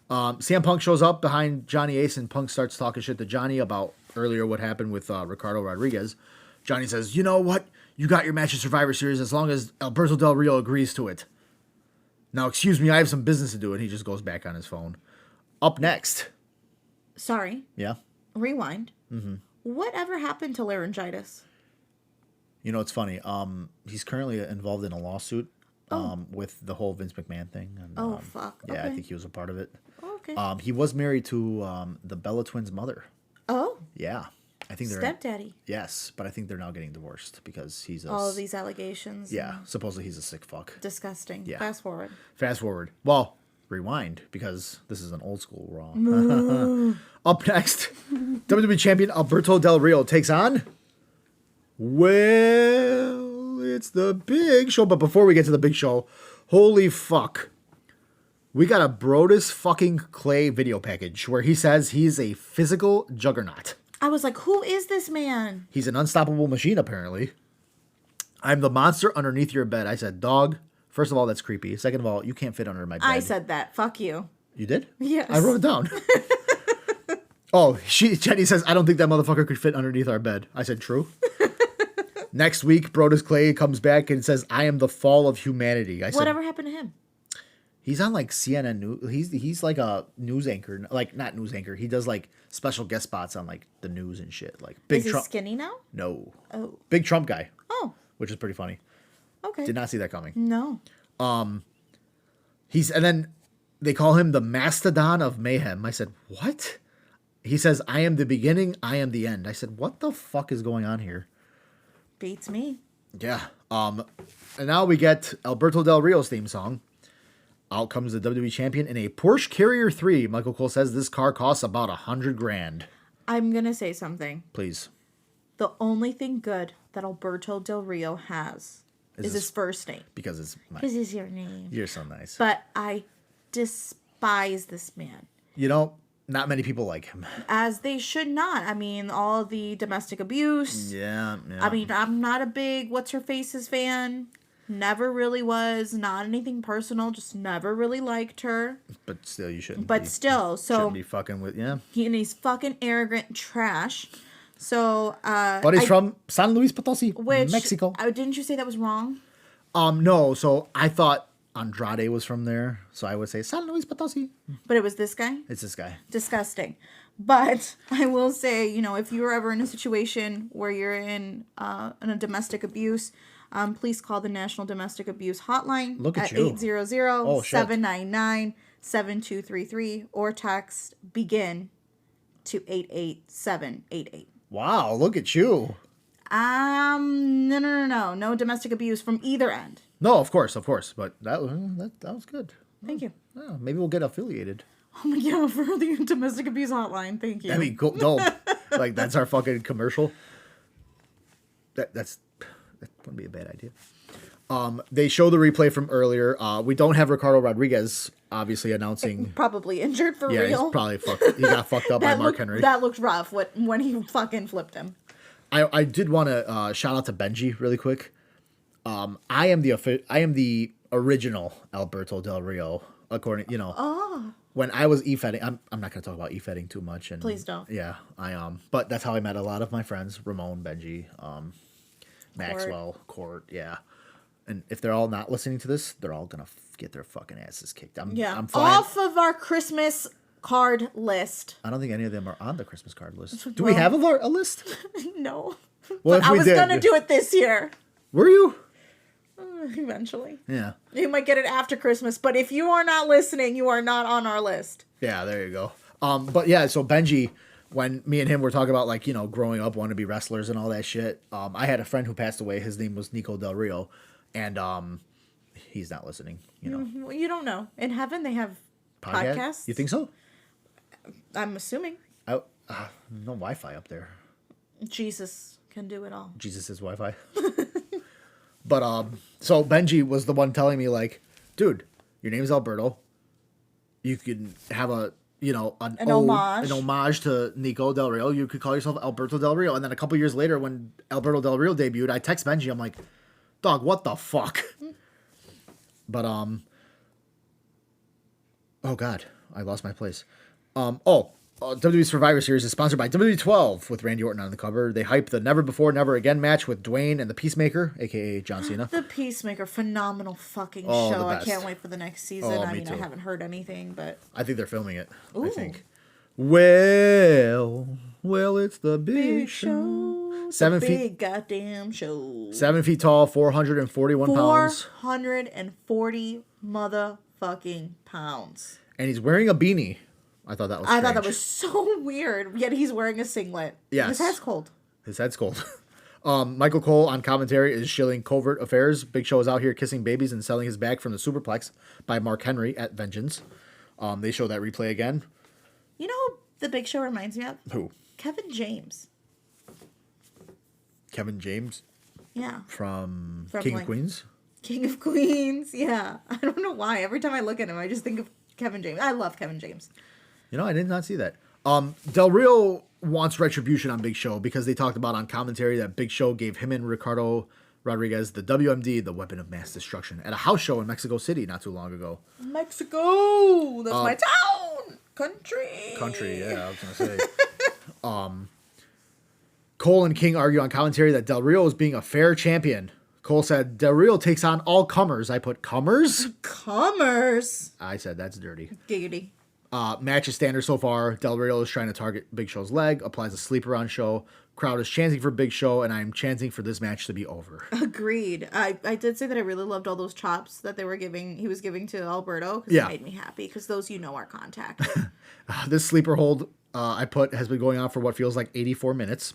CM Punk shows up behind Johnny Ace, and Punk starts talking shit to Johnny about earlier what happened with Ricardo Rodriguez. Johnny says, you know what? You got your match at Survivor Series as long as Alberto Del Rio agrees to it. Now, excuse me, I have some business to do, and he just goes back on his phone. Up next. Sorry. Yeah? Rewind. Mm-hmm. Whatever happened to laryngitis? You know, it's funny. He's currently involved in a lawsuit. with the whole Vince McMahon thing. And, fuck. Yeah, okay. I think he was a part of it. Okay. He was married to the Bella twins' mother. Oh. Yeah. I think they're stepdaddy. Yes, but I think they're now getting divorced because he's all of these allegations. Yeah, supposedly he's a sick fuck. Disgusting. Yeah. Fast forward. Well, rewind because this is an old school Raw. Up next, WWE Champion Alberto Del Rio takes on. Well, it's the Big Show, but before we get to the Big Show, holy fuck. We got a Brodus fucking Clay video package where he says he's a physical juggernaut. I was like, who is this man? He's an unstoppable machine, apparently. I'm the monster underneath your bed. I said, dog. First of all, that's creepy. Second of all, you can't fit under my bed. I said that. Fuck you. You did? Yes. I wrote it down. Jenny says, I don't think that motherfucker could fit underneath our bed. I said, true. Next week, Brodus Clay comes back and says, I am the fall of humanity. I said, whatever happened to him? He's on like CNN news. He's like a news anchor, like not news anchor. He does like special guest spots on like the news and shit. Like big Is Trump. he skinny now? No. Oh. Big Trump guy. Oh. Which is pretty funny. Okay. Did not see that coming. No. And then they call him the Mastodon of Mayhem. I said, what? He says, I am the beginning, I am the end. I said, what the fuck is going on here? Beats me. Yeah. And now we get Alberto Del Rio's theme song. Out comes the WWE champion in a Porsche Carrier 3. Michael Cole says this car costs about $100,000. I'm going to say something. Please. The only thing good that Alberto Del Rio has is his first name. Because it's my... Because it's your name. You're so nice. But I despise this man. You know, not many people like him. As they should not. I mean, all the domestic abuse. Yeah. I mean, I'm not a big What's-Her-Face's fan. Never really was. Not anything personal. Just never really liked her. But still, you shouldn't But be. still, so... Shouldn't be fucking with... Yeah. He's fucking arrogant trash. So, but he's from San Luis Potosi, Mexico. Didn't you say that was wrong? No. So I thought Andrade was from there. So I would say San Luis Potosi. But it was this guy? It's this guy. Disgusting. But I will say, if you're ever in a situation where you're in a domestic abuse, please call the National Domestic Abuse Hotline. Look at at you. 800-799-7233 or text BEGIN to 88788. Wow, look at you. No domestic abuse from either end. No, of course, but that was good. Thank you. Oh, maybe we'll get affiliated. Oh my god, for the domestic abuse hotline, thank you. I mean, dope. Like that's our fucking commercial. That wouldn't be a bad idea. They show the replay from earlier. We don't have Ricardo Rodriguez obviously announcing. Probably injured for real. Yeah, he's probably fucked. He got fucked up by Mark Henry. That looked rough when he fucking flipped him. I did want to shout out to Benji really quick. I am the original Alberto Del Rio, according when I was e-fetting. I'm not going to talk about e-fetting too much. And please don't. Yeah, but that's how I met a lot of my friends: Ramon, Benji, Maxwell, Court. Yeah, and if they're all not listening to this, they're all gonna get their fucking asses kicked. I'm flying off of our Christmas card list. I don't think any of them are on the Christmas card list. Do we have a list? No. Well, but I was gonna do it this year. Were you? Eventually. Yeah. You might get it after Christmas, but if you are not listening, you are not on our list. Yeah, there you go. But yeah, so Benji, when me and him were talking about growing up, wanting to be wrestlers and all that shit, I had a friend who passed away. His name was Nico Del Rio, and he's not listening. You don't know. In heaven, they have podcasts. You think so? I'm assuming. No Wi-Fi up there. Jesus can do it all. Jesus is Wi-Fi. But so Benji was the one telling me dude, your name's Alberto. You can have an homage to Nico Del Rio. You could call yourself Alberto Del Rio. And then a couple years later, when Alberto Del Rio debuted, I text Benji. I'm like, dog, what the fuck? But oh god, I lost my place. WWE Survivor Series is sponsored by WWE12 with Randy Orton on the cover. They hype the Never Before, Never Again match with Dwayne and the Peacemaker, a.k.a. John Cena. The Peacemaker, phenomenal fucking show. I can't wait for the next season. I haven't heard anything, but... I think they're filming it, Ooh. I think. Well, it's the big show. 7 the feet. Big goddamn show. 7 feet tall, 441 pounds. 440 motherfucking pounds. And he's wearing a beanie. I thought that was strange. I thought that was so weird. Yet he's wearing a singlet. Yes. His head's cold. His head's cold. Michael Cole on commentary is shilling covert affairs. Big Show is out here kissing babies and selling his bag from the Superplex by Mark Henry at Vengeance. They show that replay again. You know who the Big Show reminds me of? Who? Kevin James. Kevin James? Yeah. From King of Queens? King of Queens, yeah. I don't know why. Every time I look at him, I just think of Kevin James. I love Kevin James. You know, I did not see that. Del Rio wants retribution on Big Show because they talked about on commentary that Big Show gave him and Ricardo Rodriguez the WMD, the weapon of mass destruction, at a house show in Mexico City not too long ago. Mexico! That's my town! Country, yeah, I was going to say. Cole and King argue on commentary that Del Rio is being a fair champion. Cole said, Del Rio takes on all comers. I put comers? Comers? I said, that's dirty. Giggity. Match is standard so far. Del Rio is trying to target Big Show's leg, applies a sleeper on Show. Crowd is chanting for Big Show, and I'm chanting for this match to be over. Agreed. I did say that I really loved all those chops that he was giving to Alberto, because it made me happy, because those are contact. This sleeper hold I put has been going on for what feels like 84 minutes.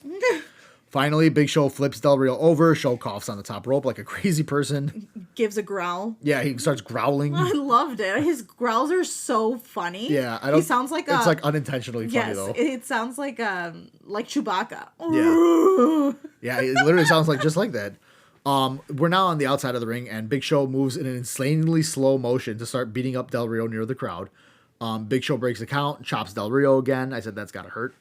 Finally, Big Show flips Del Rio over. Show coughs on the top rope like a crazy person. Gives a growl. Yeah, he starts growling. I loved it. His growls are so funny. Yeah, he sounds like it's like unintentionally funny though. It sounds like Chewbacca. Yeah, it literally sounds like just like that. We're now on the outside of the ring, and Big Show moves in an insanely slow motion to start beating up Del Rio near the crowd. Big Show breaks the count, chops Del Rio again. I said that's gotta hurt.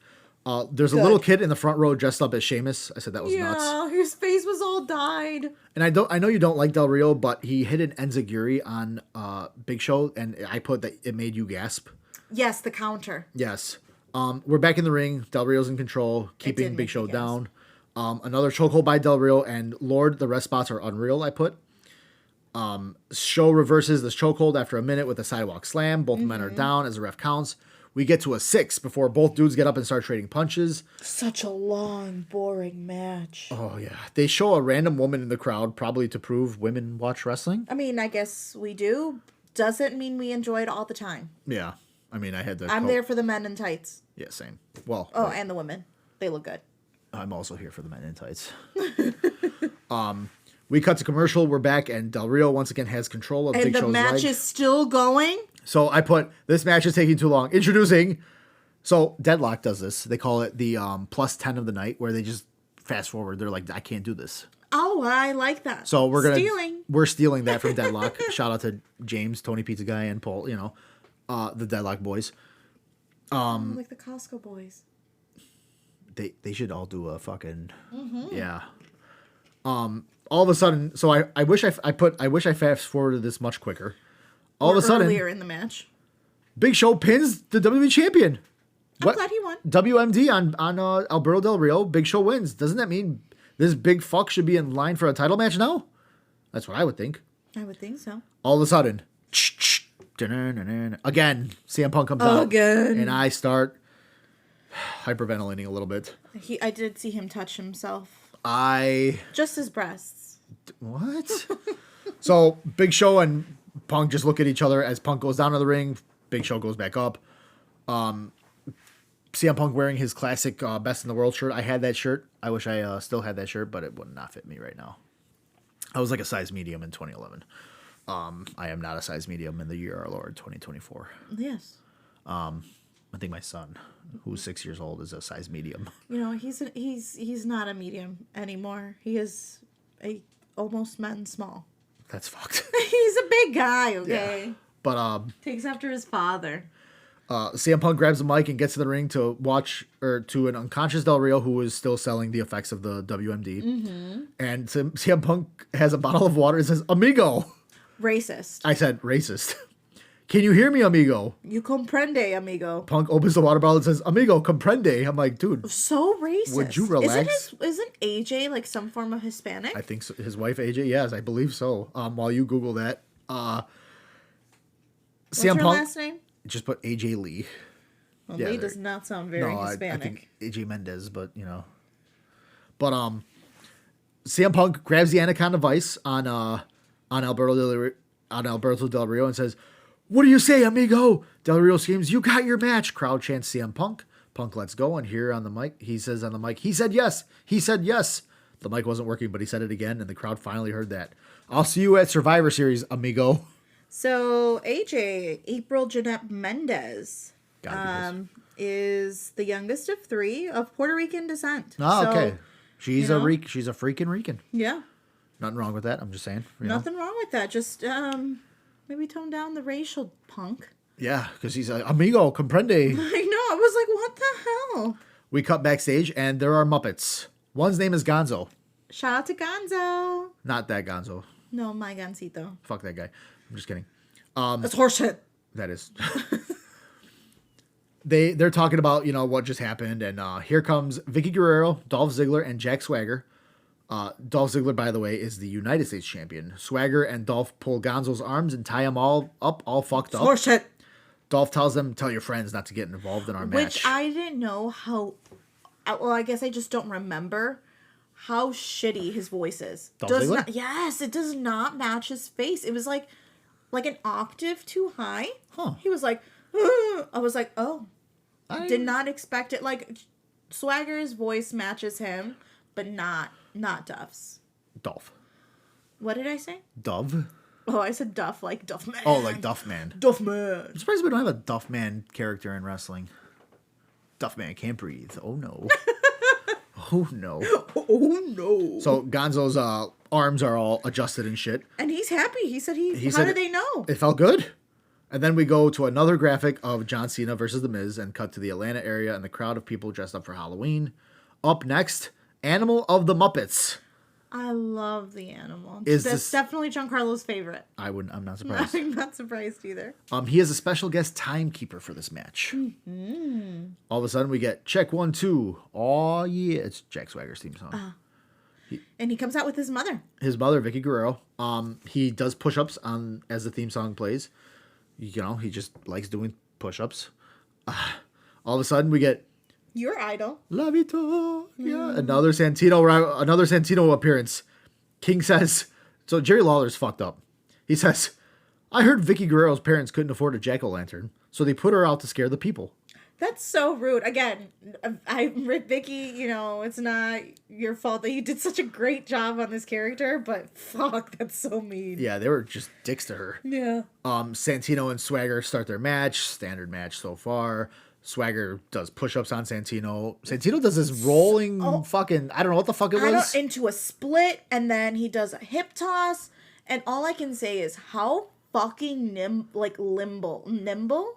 There's a little kid in the front row dressed up as Sheamus. I said that was nuts. Yeah, his face was all dyed. And I know you don't like Del Rio, but he hit an enziguri on Big Show, and I put that it made you gasp. Yes, the counter. Yes. We're back in the ring. Del Rio's in control, keeping Big Show down. Another chokehold by Del Rio, and Lord, the rest spots are unreal, I put. Show reverses this chokehold after a minute with a sidewalk slam. Both men are down as the ref counts. We get to a 6 before both dudes get up and start trading punches. Such a long, boring match. Oh, yeah. They show a random woman in the crowd, probably to prove women watch wrestling. I mean, I guess we do. Doesn't mean we enjoy it all the time. Yeah. I mean, I had to... I'm there for the men in tights. Yeah, same. Well... and the women. They look good. I'm also here for the men in tights. We cut to commercial. We're back, and Del Rio once again has control of Big Show's leg. And the match is still going? So I put, this match is taking too long. Introducing... So Deadlock does this. They call it the plus 10 of the night, where they just fast forward. They're like, I can't do this. Oh, I like that. So we're stealing that from Deadlock. Shout out to James, Tony Pizza Guy, and Paul, the Deadlock boys. Like the Costco boys. They should all do a fucking yeah. All of a sudden, so I wish I fast forwarded this much quicker. All of a sudden, earlier in the match, Big Show pins the WWE champion. I'm glad he won. WMD on Alberto Del Rio. Big Show wins. Doesn't that mean this big fuck should be in line for a title match now? That's what I would think. I would think so. All of a sudden, again, CM Punk comes out, and I start hyperventilating a little bit. I did see him touch himself. Just his breasts. What? So Big Show and Punk just look at each other as Punk goes down to the ring. Big Show goes back up. CM Punk wearing his classic Best in the World shirt. I had that shirt. I wish I still had that shirt, but it would not fit me right now. I was like a size medium in 2011. I am not a size medium in the year our Lord 2024. Yes. I think my son, who's 6 years old, is a size medium. He's not a medium anymore. He is a almost men small. That's fucked. He's a big guy, okay? Yeah. But takes after his father. CM Punk grabs the mic and gets to the ring to an unconscious Del Rio who is still selling the effects of the WMD. Mm-hmm. And CM Punk has a bottle of water and says, "Amigo." Racist. I said, "Racist." "Can you hear me, amigo?" "You comprende, amigo." Punk opens the water bottle and says, "Amigo, comprende." I'm like, dude. So racist. Would you relax? Isn't AJ like some form of Hispanic? I think so. His wife, AJ, yes, I believe so. While you Google that. What's her last name? Just put AJ Lee. Well, Lee does not sound very Hispanic. I think AJ Mendez, but. But CM Punk grabs the Anaconda Vice on Alberto Del Rio and says, "What do you say, amigo?" Del Rio screams, "You got your match." Crowd chants CM Punk. Punk lets go, and here on the mic, he says on the mic, "He said yes. He said yes." The mic wasn't working, but he said it again, and the crowd finally heard that. "I'll see you at Survivor Series, amigo." So AJ, April Jeanette Mendez, is the youngest of 3 of Puerto Rican descent. Oh, okay. She's a freaking Rican. Yeah. Nothing wrong with that. I'm just saying. Nothing wrong with that. Just maybe tone down the racial punk. Yeah, because he's like, amigo, comprende. I know. I was like, what the hell? We cut backstage, and there are Muppets. One's name is Gonzo. Shout out to Gonzo. Not that Gonzo. No, my Goncito. Fuck that guy. I'm just kidding. That's horseshit. That is. They're talking about, what just happened, and here comes Vicky Guerrero, Dolph Ziggler, and Jack Swagger. Dolph Ziggler, by the way, is the United States champion. Swagger and Dolph pull Gonzo's arms and tie him all up, all fucked up. Horseshit. Dolph tells them, "Tell your friends not to get involved in our match." Which I didn't know how... Well, I guess I just don't remember how shitty his voice is. Yes, it does not match his face. It was like an octave too high. Huh. He was like... I was like, oh. I did not expect it. Like, Swagger's voice matches him, but not Duff's. Dolph. What did I say? Dove? Oh, I said Duff, like Duff Man. Oh, like Duff Man. Duff Man. I'm surprised we don't have a Duff Man character in wrestling. Duff Man can't breathe. Oh, no. Oh, no. Oh, no. So Gonzo's arms are all adjusted and shit. And he's happy. He said how did they know? It felt good. And then we go to another graphic of John Cena versus The Miz and cut to the Atlanta area and the crowd of people dressed up for Halloween. Up next, Animal of the Muppets. I love the animal. That's definitely Giancarlo's favorite. I'm not surprised. I'm not surprised either. He is a special guest timekeeper for this match. Mm-hmm. All of a sudden we get check 1, 2. Oh yeah, it's Jack Swagger's theme song. And he comes out with his mother. His mother, Vicky Guerrero. He does push-ups as the theme song plays. He just likes doing push-ups. All of a sudden we get your idol. La Victoria. Another Santino appearance. King says, so Jerry Lawler's fucked up. He says, "I heard Vicky Guerrero's parents couldn't afford a jack-o'-lantern, so they put her out to scare the people." That's so rude. Again, Vicky, it's not your fault that you did such a great job on this character, but fuck, that's so mean. Yeah, they were just dicks to her. Yeah. Santino and Swagger start their match. Standard match so far. Swagger does push-ups on Santino. Santino does this rolling fucking... I don't know what the fuck it was. Into a split, and then he does a hip toss, and all I can say is how fucking nimble.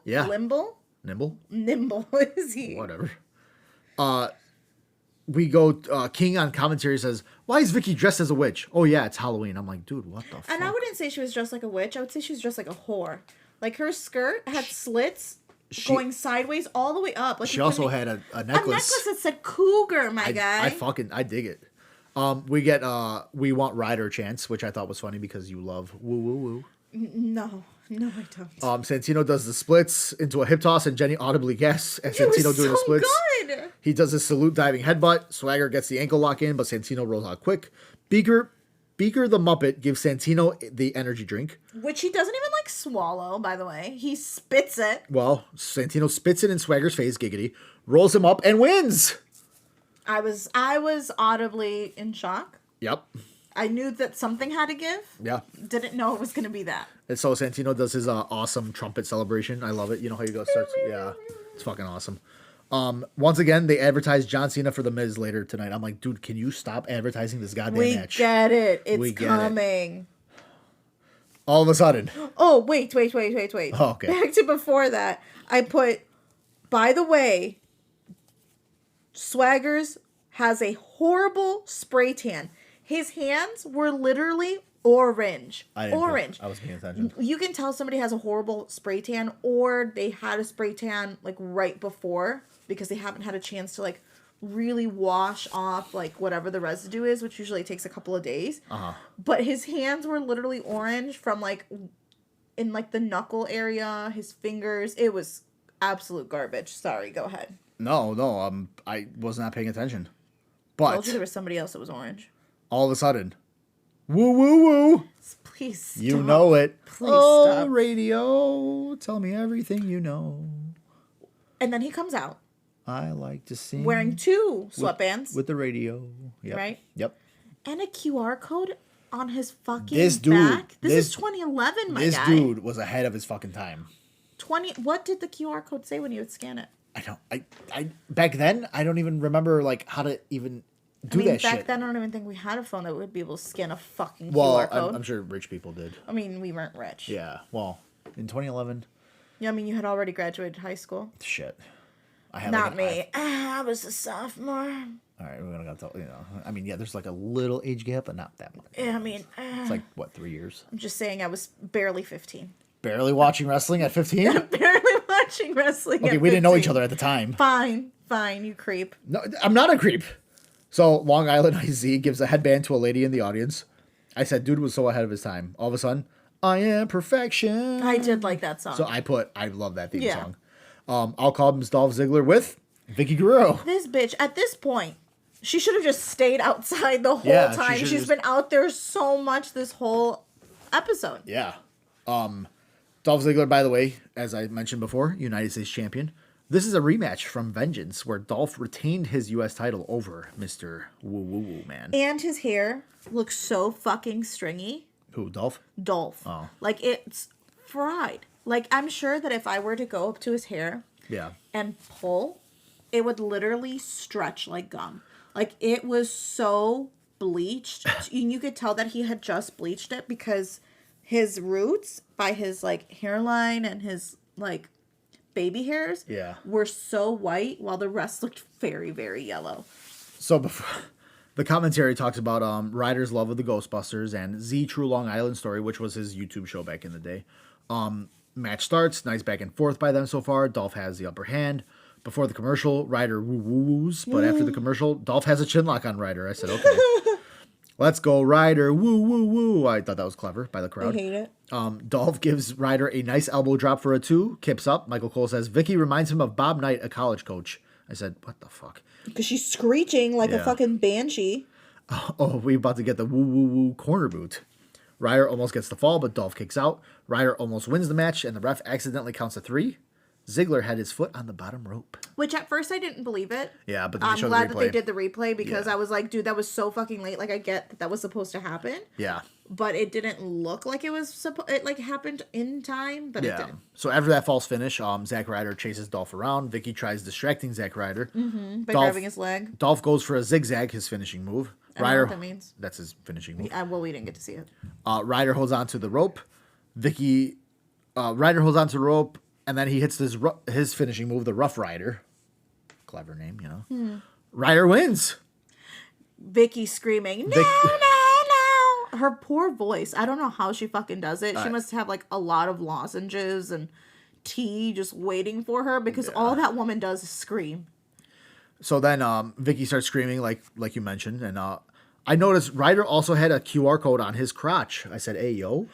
Yeah. Nimble is he? Whatever. We go... King on commentary says, "Why is Vicky dressed as a witch?" "Oh yeah, it's Halloween." I'm like, dude, what the fuck? And I wouldn't say she was dressed like a witch. I would say she was dressed like a whore. Like, her skirt had slits... going sideways all the way up. Like, she also had a necklace. A necklace that said cougar, guy. I dig it. We get "We Want Ryder" chants, which I thought was funny because you love woo woo woo. No, I don't. Santino does the splits into a hip toss, and Jenny audibly gasps at Santino doing the splits. Good. He does his salute diving headbutt. Swagger gets the ankle lock in, but Santino rolls out quick. Beaker the Muppet gives Santino the energy drink. Which he doesn't even swallow, by the way. He spits it. Well, Santino spits it in Swagger's face, giggity, rolls him up, and wins. I was audibly in shock. Yep. I knew that something had to give. Yeah. Didn't know it was going to be that. And so Santino does his awesome trumpet celebration. I love it. You know how you go starts? Yeah. It's fucking awesome. Once again, they advertise John Cena for The Miz later tonight. I'm like, dude, can you stop advertising this goddamn match? We get it. It's coming. All of a sudden. Oh, wait. Oh, okay. Back to before that. I put, by the way, Swaggers has a horrible spray tan. His hands were literally orange. I was paying attention. You can tell somebody has a horrible spray tan, or they had a spray tan right before because they haven't had a chance to really wash off whatever the residue is, which usually takes a couple of days. But his hands were literally orange from in the knuckle area, his fingers. It was absolute garbage. Sorry, go ahead. No, I was not paying attention. But told you there was somebody else that was orange. All of a sudden, woo, woo, woo. Please stop. You know it. Please stop. Radio, tell me everything you know. And then he comes out. I like to sing. Wearing 2 sweatbands. With the radio. Yep. Right? Yep. And a QR code on his fucking back. This is 2011, my guy. This dude was ahead of his fucking time. What did the QR code say when you would scan it? I back then, I don't even remember, like, how to even do that shit. Back then, I don't even think we had a phone that would be able to scan a fucking QR code. I'm sure rich people did. I mean, we weren't rich. Yeah. Well, in 2011. Yeah, I mean, you had already graduated high school. Shit. I had Not me. I was a sophomore. All right, we're gonna tell I mean, yeah, there's like a little age gap, but not that much. Yeah, I mean, it's like what, 3 years? I'm just saying, I was barely 15. Barely watching wrestling at 15? Barely watching wrestling. Okay, we didn't know each other at the time. Fine, you creep. No, I'm not a creep. So Long Island IZ gives a headband to a lady in the audience. I said, dude was so ahead of his time. All of a sudden, I am perfection. I did like that song. So I love that theme song. I'll call him Dolph Ziggler with Vicky Guerrero. This bitch, at this point, she should have just stayed outside the whole time. She's been out there so much this whole episode. Yeah. Dolph Ziggler, by the way, as I mentioned before, United States champion. This is a rematch from Vengeance where Dolph retained his U.S. title over Mr. Woo Woo Woo Man. And his hair looks so fucking stringy. Who, Dolph? Dolph. Oh. Like, it's fried. Like, I'm sure that if I were to go up to his hair and pull, it would literally stretch like gum. Like, it was so bleached. And you could tell that he had just bleached it because his roots, by his, like, hairline and his, like, baby hairs were so white while the rest looked very, very yellow. So before the commentary talks about Ryder's love of the Ghostbusters and Z True Long Island Story, which was his YouTube show back in the day. Match starts, nice back and forth by them so far. Dolph has the upper hand. Before the commercial, Ryder woo-woos, but after the commercial, Dolph has a chin lock on Ryder. I said, okay. Let's go, Ryder. Woo, woo, woo. I thought that was clever by the crowd. I hate it. Dolph gives Ryder a nice elbow drop for a 2. Kips up. Michael Cole says, Vicky reminds him of Bob Knight, a college coach. I said, what the fuck? Because she's screeching like a fucking banshee. Oh, we about to get the woo, woo, woo corner boot. Ryder almost gets the fall, but Dolph kicks out. Ryder almost wins the match, and the ref accidentally counts a 3. Ziggler had his foot on the bottom rope. Which at first I didn't believe it. Yeah, but then I'm glad that they did the replay because I was like, dude, that was so fucking late. Like, I get that was supposed to happen. Yeah. But it didn't look like it was it like happened in time, but it didn't. So after that false finish, Zack Ryder chases Dolph around. Vicky tries distracting Zack Ryder. By grabbing his leg. Dolph goes for a zigzag, his finishing move. I don't know what that means. That's his finishing move. Well, we didn't get to see it. Ryder holds on to the rope. Ryder holds on to the rope, and then he hits his finishing move, the Rough Rider. Clever name, you know. Ryder wins. Vicky screaming, no, no. Her poor voice. I don't know how she fucking does it. She must have like a lot of lozenges and tea just waiting for her because all that woman does is scream. So then Vicky starts screaming like you mentioned, and I noticed Ryder also had a QR code on his crotch. I said, hey, yo.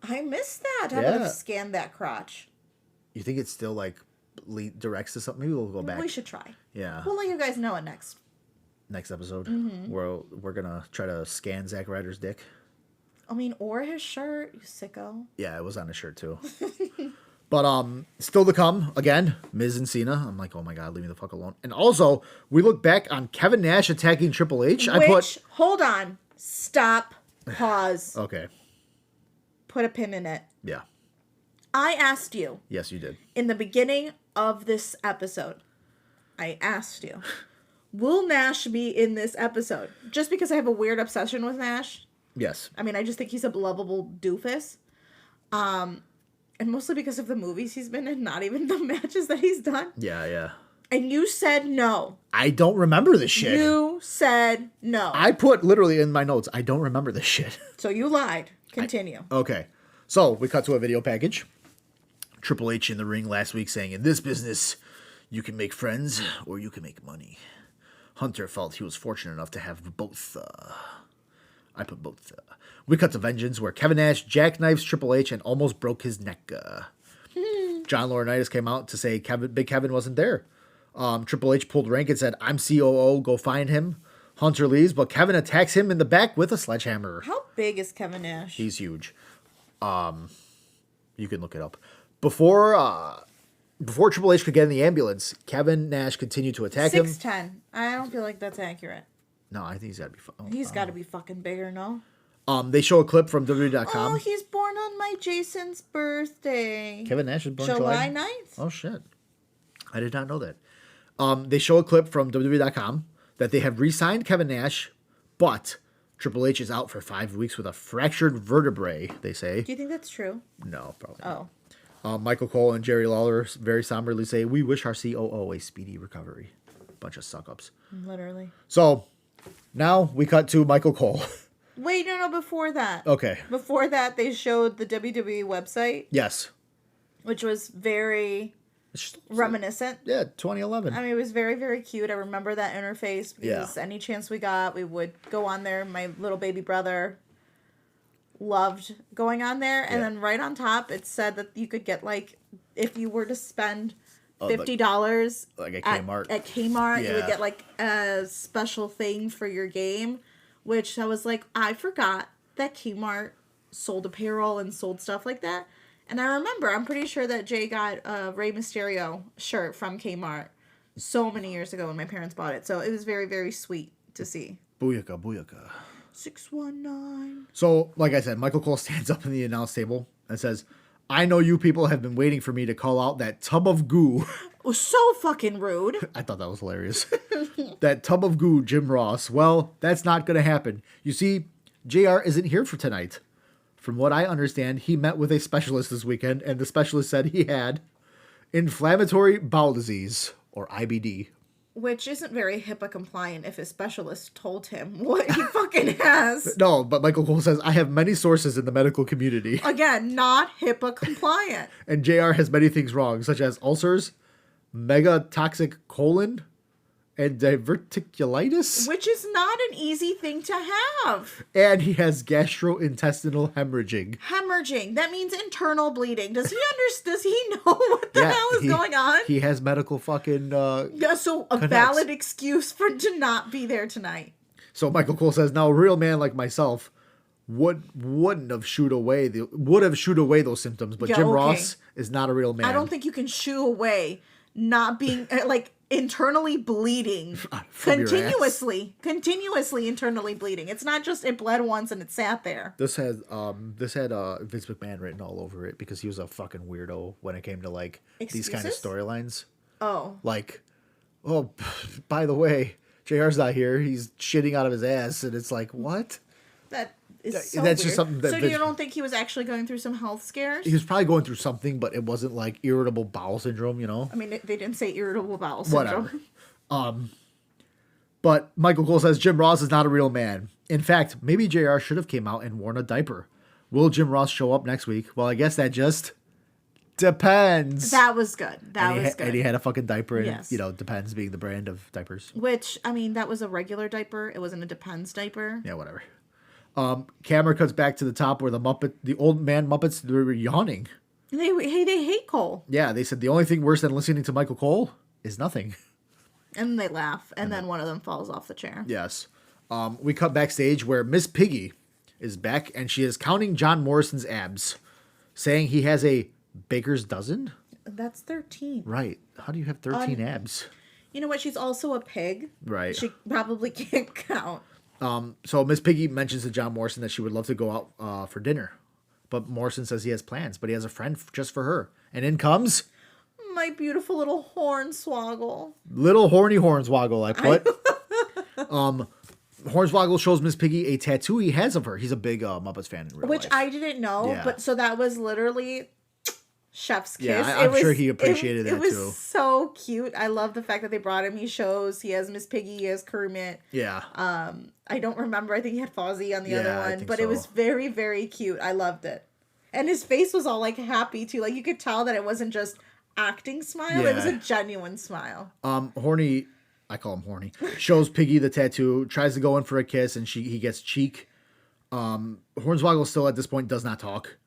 I missed that. I would have scanned that crotch. You think it still like directs to something? Maybe we'll go back. We should try. Yeah. We'll let you guys know it next episode. We're gonna try to scan Zack Ryder's dick. I mean, or his shirt, you sicko. Yeah, it was on his shirt too. But still to come again, Miz and Cena. I'm like, oh my god, leave me the fuck alone. And also, we look back on Kevin Nash attacking Triple H. Hold on, stop, pause. Okay. Put a pin in it. Yeah. I asked you. Yes, you did. In the beginning of this episode, I asked you, will Nash be in this episode? Just because I have a weird obsession with Nash. Yes. I mean, I just think he's a lovable doofus. And mostly because of the movies he's been in, not even the matches that he's done. Yeah, yeah. And you said no. I don't remember this shit. You said no. I put literally in my notes, I don't remember this shit. So you lied. Continue. Okay. So we cut to a video package. Triple H in the ring last week saying, in this business, you can make friends or you can make money. Hunter felt he was fortunate enough to have both. I put both. We cut to Vengeance where Kevin Nash jackknifes Triple H and almost broke his neck. John Laurinaitis came out to say Big Kevin wasn't there. Triple H pulled rank and said, I'm COO, go find him. Hunter leaves, but Kevin attacks him in the back with a sledgehammer. How big is Kevin Nash? He's huge. You can look it up. Before Triple H could get in the ambulance, Kevin Nash continued to attack him. 6'10". I don't feel like that's accurate. No, I think he's got to be... He's got to be fucking bigger, no? They show a clip from WWE.com. Oh, he's born on my Jason's birthday. Kevin Nash is born July 9th? Oh, shit. I did not know that. They show a clip from WWE.com that they have re-signed Kevin Nash, but Triple H is out for 5 weeks with a fractured vertebrae, they say. Do you think that's true? No, probably not. Oh. Michael Cole and Jerry Lawler very somberly say, we wish our COO a speedy recovery. Bunch of suck-ups. Literally. So, now we cut to Michael Cole. Wait, no, before that. Okay. Before that, they showed the WWE website. Yes. Which was very reminiscent. Yeah, 2011. I mean, it was very, very cute. I remember that interface because any chance we got, we would go on there. My little baby brother loved going on there. And then right on top, it said that you could get, like, if you were to spend $50 like at Kmart. At Kmart, you would get, like, a special thing for your game. Which I was like, I forgot that Kmart sold apparel and sold stuff like that. And I remember, I'm pretty sure that Jay got a Rey Mysterio shirt from Kmart so many years ago when my parents bought it. So it was very, very sweet to see. Booyaka, booyaka. 619. So, like I said, Michael Cole stands up in the announce table and says, I know you people have been waiting for me to call out that tub of goo. It was so fucking rude. I thought that was hilarious. That tub of goo, Jim Ross. Well, that's not going to happen. You see, JR isn't here for tonight. From what I understand, he met with a specialist this weekend, and the specialist said he had inflammatory bowel disease, or IBD. Which isn't very HIPAA compliant if his specialist told him what he fucking has. No, but Michael Cole says, I have many sources in the medical community. Again, not HIPAA compliant. And JR has many things wrong, such as ulcers, megatoxic colon, and diverticulitis. Which is not an easy thing to have. And he has gastrointestinal hemorrhaging. Hemorrhaging. That means internal bleeding. Does he Does he know what the hell is going on? He has medical fucking so a valid excuse for to not be there tonight. So Michael Cole says, now a real man like myself would have shooed away those symptoms, but Jim Ross is not a real man. I don't think you can shoo away not being like internally bleeding continuously internally bleeding. It's not just it bled once and it sat there. This had Vince McMahon written all over it because he was a fucking weirdo when it came to like these kind of storylines. Oh, like, oh, by the way, JR's not here. He's shitting out of his ass, and it's like, what? That is so that's weird. just something that. So you don't think he was actually going through some health scares? He was probably going through something, but it wasn't like irritable bowel syndrome, you know? I mean, they didn't say irritable bowel syndrome. Whatever. But Michael Cole says Jim Ross is not a real man. In fact, maybe JR should have came out and worn a diaper. Will Jim Ross show up next week? Well, I guess that just depends. That was good. That was good. And he had a fucking diaper, and yes. Depends being the brand of diapers. Which, I mean, that was a regular diaper. It wasn't a Depends diaper. Yeah, whatever. Camera cuts back to the top where the old man Muppets, they were yawning. They hate Cole. Yeah, they said the only thing worse than listening to Michael Cole is nothing. And they laugh, and then one of them falls off the chair. Yes. We cut backstage where Miss Piggy is back, and she is counting John Morrison's abs, saying he has a baker's dozen? That's 13. Right. How do you have 13 abs? You know what? She's also a pig. Right. She probably can't count. So Miss Piggy mentions to John Morrison that she would love to go out for dinner. But Morrison says he has plans, but he has a friend just for her. And in comes... my beautiful little hornswoggle. Little horny hornswoggle, I put. Hornswoggle shows Miss Piggy a tattoo he has of her. He's a big Muppets fan in real life. Which I didn't know, but so that was literally... chef's kiss. Yeah, I'm sure he appreciated that too. It was so cute. I love the fact that they brought him. He has Miss Piggy, he has Kermit. Yeah. I don't remember. I think he had Fozzie on the other one, but it was very, very cute. I loved it. And his face was all like happy too. Like you could tell that it wasn't just acting smile. It was a genuine smile. Horny, I call him Horny, shows Piggy the tattoo, tries to go in for a kiss, and he gets cheek. Hornswoggle still at this point does not talk.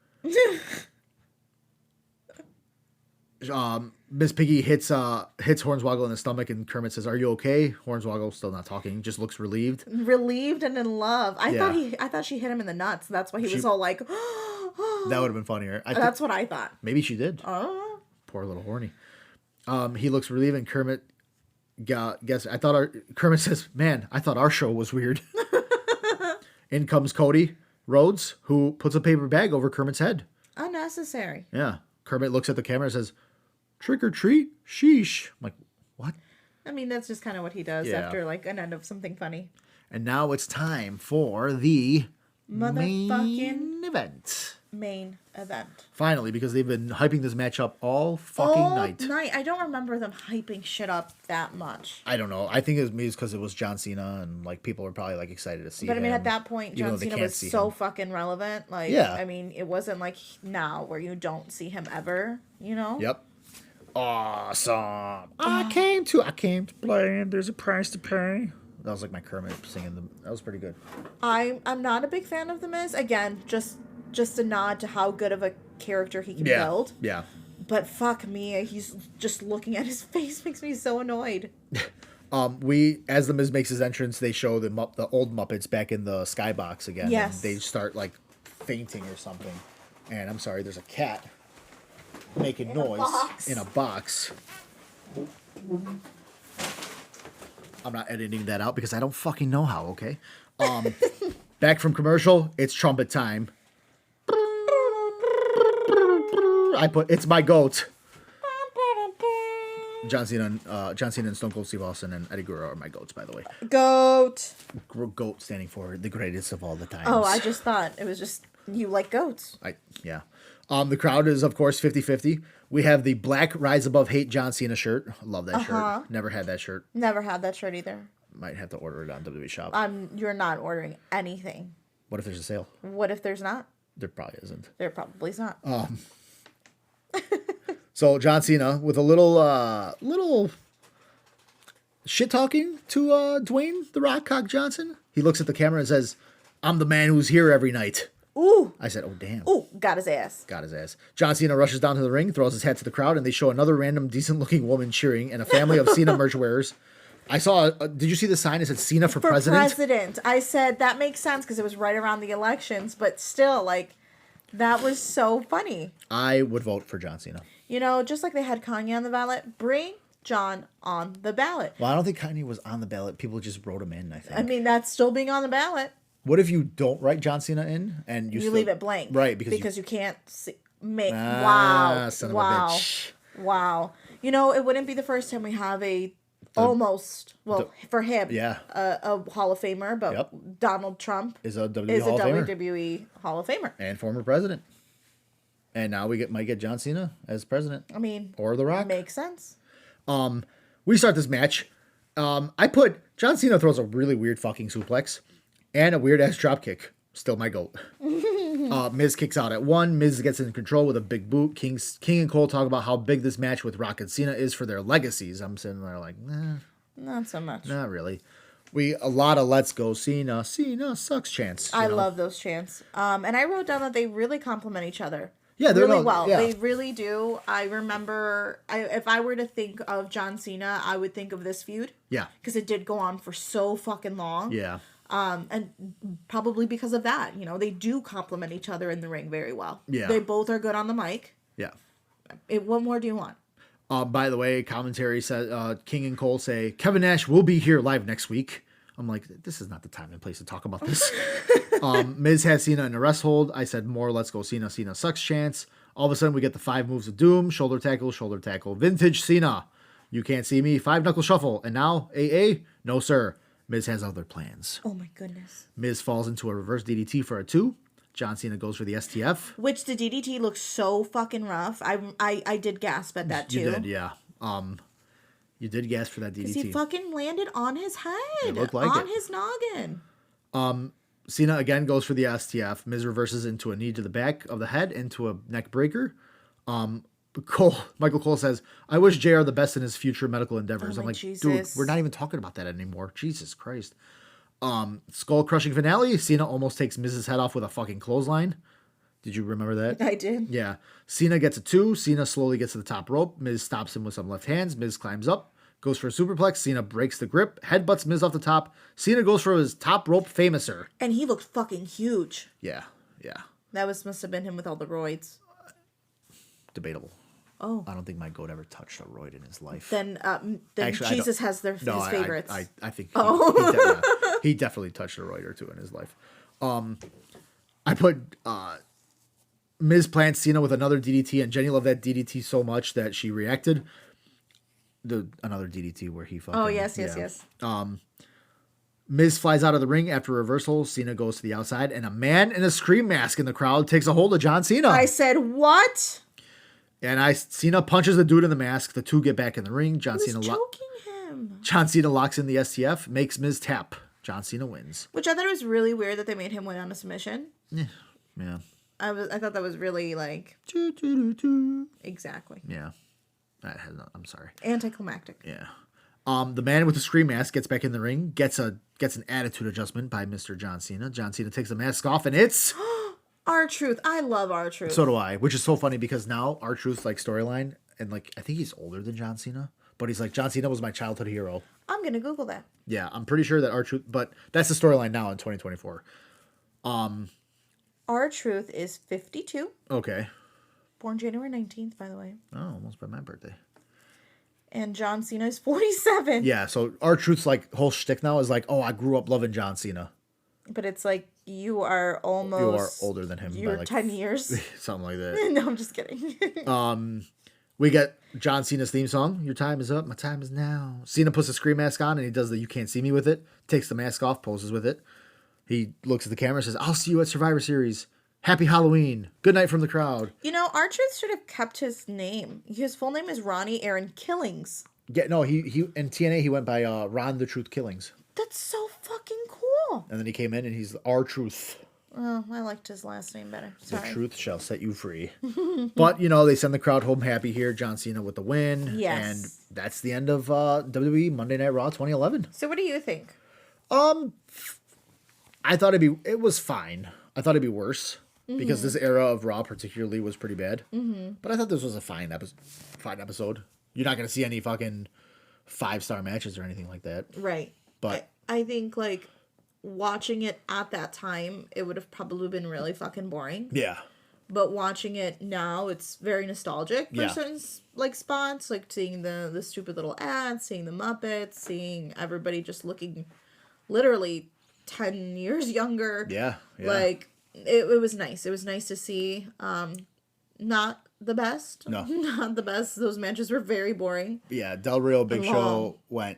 Miss Piggy hits Hornswoggle in the stomach, and Kermit says, "Are you okay?" Hornswoggle still not talking, just looks relieved and in love. I thought she hit him in the nuts. That's why he was all like, that would have been funnier. That's what I thought. Maybe she did. Poor little horny. He looks relieved, and Kermit Kermit says, "Man, I thought our show was weird." In comes Cody Rhodes, who puts a paper bag over Kermit's head. Unnecessary. Yeah. Kermit looks at the camera and says, "Trick or treat? Sheesh." I'm like, what? I mean, that's just kind of what he does after like an end of something funny. And now it's time for the main event. Finally, because they've been hyping this match up all night. I don't remember them hyping shit up that much. I don't know. I think it was because it was John Cena and like people were probably like excited to see him. But I mean, at that point, John Cena was so fucking relevant. Like, I mean, it wasn't like now where you don't see him ever, you know? Yep. Awesome. I came to play and there's a price to pay. That was like my Kermit singing. That was pretty good. I'm not a big fan of The Miz. Again, just a nod to how good of a character he can build. Yeah. But fuck me, he's just looking at his face makes me so annoyed. As The Miz makes his entrance, they show the old Muppets back in the skybox again. Yes. And they start like fainting or something. And I'm sorry, there's a cat making noise in a box. I'm not editing that out because I don't fucking know how, okay? Back from commercial, it's trumpet time. It's my goat. John Cena and Stone Cold Steve Austin and Eddie Guerrero are my goats, by the way. Goat. Goat standing for the greatest of all the times. Oh, I just thought it was just you like goats. Yeah. The crowd is, of course, 50-50. We have the black Rise Above Hate John Cena shirt. Love that shirt. Never had that shirt. Never had that shirt either. Might have to order it on WWE Shop. You're not ordering anything. What if there's a sale? What if there's not? There probably isn't. There probably is not. So John Cena with a little shit talking to Dwayne "The Rock" Cock Johnson. He looks at the camera and says, "I'm the man who's here every night." Ooh. I said, "Oh, damn." Ooh, got his ass. John Cena rushes down to the ring, throws his hat to the crowd, and they show another random decent-looking woman cheering and a family of Cena merch wearers. I saw, did you see the sign? It said Cena for president? I said, that makes sense because it was right around the elections, but still, like, that was so funny. I would vote for John Cena. You know, just like they had Kanye on the ballot, bring John on the ballot. Well, I don't think Kanye was on the ballot. People just wrote him in, I think. I mean, that's still being on the ballot. What if you don't write John Cena in and you leave it blank? Right, because you can't see. Wow. Son of a bitch. Wow. You know, it wouldn't be the first time we have for him, a Hall of Famer, but Donald Trump is a WWE Hall of Famer. And former president. And now we might get John Cena as president. I mean, or The Rock. Makes sense. We start this match. I put John Cena throws a really weird fucking suplex and a weird ass drop kick. Still my goat. Miz kicks out at 1. Miz gets in control with a big boot. King and Cole talk about how big this match with Rock and Cena is for their legacies. I'm sitting there like, nah. Not so much. Not really. A lot of "Let's go Cena, Cena sucks" chants. I love those chants. And I wrote down that they really complement each other. Yeah, they're really well. Yeah. They really do. I remember, if I were to think of John Cena, I would think of this feud. Yeah. Because it did go on for so fucking long. Yeah. And probably because of that, you know, they do complement each other in the ring very well. Yeah. They both are good on the mic. Yeah. What more do you want? By the way, commentary says, King and Cole say, Kevin Nash will be here live next week. I'm like, this is not the time and place to talk about this. Miz has Cena in a rest hold. I said more "Let's go Cena, Cena sucks" chants. All of a sudden, we get the 5 moves of doom. Shoulder tackle. Vintage Cena. You can't see me. 5-knuckle shuffle. And now, AA? No, sir. Miz has other plans. Oh, my goodness. Miz falls into a reverse DDT for a 2. John Cena goes for the STF. Which the DDT looks so fucking rough. I did gasp at that, too. You did, yeah. You did gasp for that DDT. Because he fucking landed on his head. It looked like on his noggin. Cena again goes for the STF. Miz reverses into a knee to the back of the head, into a neck breaker. Michael Cole says, I wish JR the best in his future medical endeavors. I'm like, Jesus. Dude, we're not even talking about that anymore. Jesus Christ. Skull crushing finale. Cena almost takes Miz's head off with a fucking clothesline. Did you remember that? I did. Yeah. Cena gets a 2. Cena slowly gets to the top rope. Miz stops him with some left hands. Miz climbs up, goes for a superplex. Cena breaks the grip, headbutts Miz off the top. Cena goes for his top rope famouser. And he looked fucking huge. Yeah. That must have been him with all the roids. Debatable. Oh. I don't think my goat ever touched a roid in his life. Then Actually, Jesus has his favorites. I think Oh. he definitely touched a roid or two in his life. I put Miz plants Cena with another DDT, and Jenny loved that DDT so much that she reacted. Another DDT where he fucking... Oh, yes. Miz flies out of the ring after reversal. Cena goes to the outside, and a man in a scream mask in the crowd takes a hold of John Cena. I said, what? And Cena punches the dude in the mask. The two get back in the ring. John Cena locks in the STF, makes Miz tap. John Cena wins. Which I thought it was really weird that they made him win on a submission. Yeah. I thought that was really like... Exactly. Yeah. I'm sorry. Anticlimactic. Yeah. The man with the scream mask gets back in the ring, gets an attitude adjustment by Mr. John Cena. John Cena takes the mask off, and it's... R-Truth. I love R-Truth. So do I, which is so funny because now R-Truth's like storyline, and like I think he's older than John Cena, but he's like, John Cena was my childhood hero. I'm going to Google that. Yeah, I'm pretty sure that R-Truth, but that's the storyline now in 2024. R-Truth is 52. Okay. Born January 19th, by the way. Oh, almost by my birthday. And John Cena is 47. Yeah, so R-Truth's like whole shtick now is like, oh, I grew up loving John Cena. But it's like you are almost... You are older than him. You're by like 10 years. Something like that. No, I'm just kidding. We get John Cena's theme song. Your time is up. My time is now. Cena puts a scream mask on and he does the you can't see me with it. Takes the mask off, poses with it. He looks at the camera and says, I'll see you at Survivor Series. Happy Halloween. Good night from the crowd. You know, R-Truth should have kept his name. His full name is Ronnie Aaron Killings. Yeah, no, he in TNA he went by Ron the Truth Killings. That's so fucking cool. And then he came in and he's R-Truth. Oh, I liked his last name better. Sorry. The truth shall set you free. But, you know, they send the crowd home happy here. John Cena with the win. Yes. And that's the end of WWE Monday Night Raw 2011. So what do you think? I thought it was fine. I thought it'd be worse. Because this era of Raw particularly was pretty bad. But I thought this was a fine episode. You're not going to see any fucking 5-star matches or anything like that. Right. But I think, like, watching it at that time, it would have probably been really fucking boring. yeah. But watching it now, it's very nostalgic for Yeah. certain, like, spots. Like, seeing the stupid little ads, seeing the Muppets, seeing everybody just looking literally 10 years younger. Yeah. Like, it was nice. It was nice to see. Not the best. No. Not the best. Those matches were very boring. Yeah. Del Rio Big Show went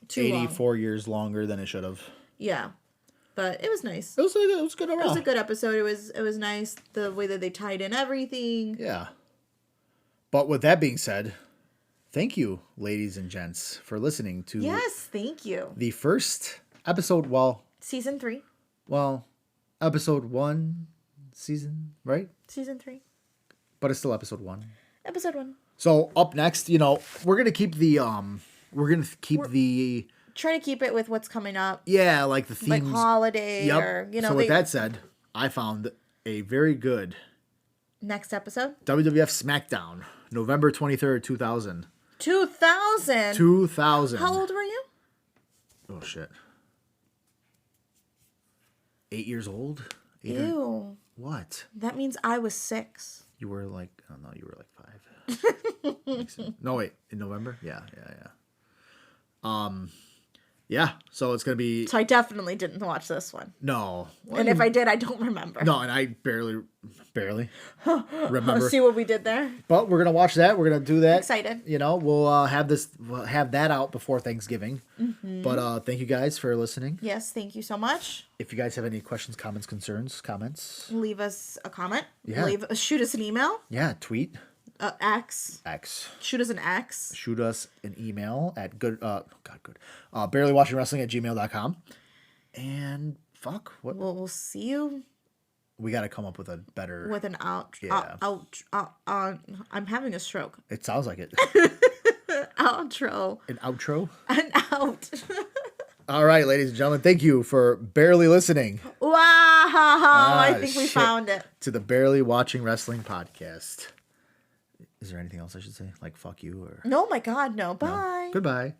Too 84 long. years longer than it should have. Yeah. But it was nice. It was good It was a good episode. It was nice the way that they tied in everything. Yeah. But with that being said, thank you, ladies and gents, for listening to Yes, thank you. the first episode. Season 3. Episode 1 season, right? Season 3. But it's still episode 1. Episode 1. So up next, you know, we're gonna keep the Try to keep it with what's coming up. yeah, like the themes, Like holiday or, you know. So with that said, I found a very good Next episode? WWF SmackDown, November 23rd, 2000. 2000? 2000. How old were you? Oh, shit. 8 years old? Ew. What? That means I was 6. You were like, oh no, you were like 5. No, wait, in November? Yeah. Yeah, so it's going to be... So I definitely didn't watch this one. No. And if I did, I don't remember. No, and I barely remember. See what we did there? But we're going to watch that. We're going to do that. Excited. You know, we'll have that out before Thanksgiving. But thank you guys for listening. Yes, thank you so much. If you guys have any questions, comments, concerns, comments. Leave us a comment. Yeah. Shoot us an email. Yeah, tweet. X. Shoot us an X. Shoot us an email at barelywatchingwrestling@gmail.com. And fuck, what? We'll see you. We got to come up with a better... With an out. Yeah. I'm having a stroke. It sounds like it. Outro. An outro? An out. All right, ladies and gentlemen, thank you for barely listening. Wow, I think we found it. To the Barely Watching Wrestling podcast. Is there anything else I should say? Like, fuck you or... No, my God, no. Bye. No. Goodbye.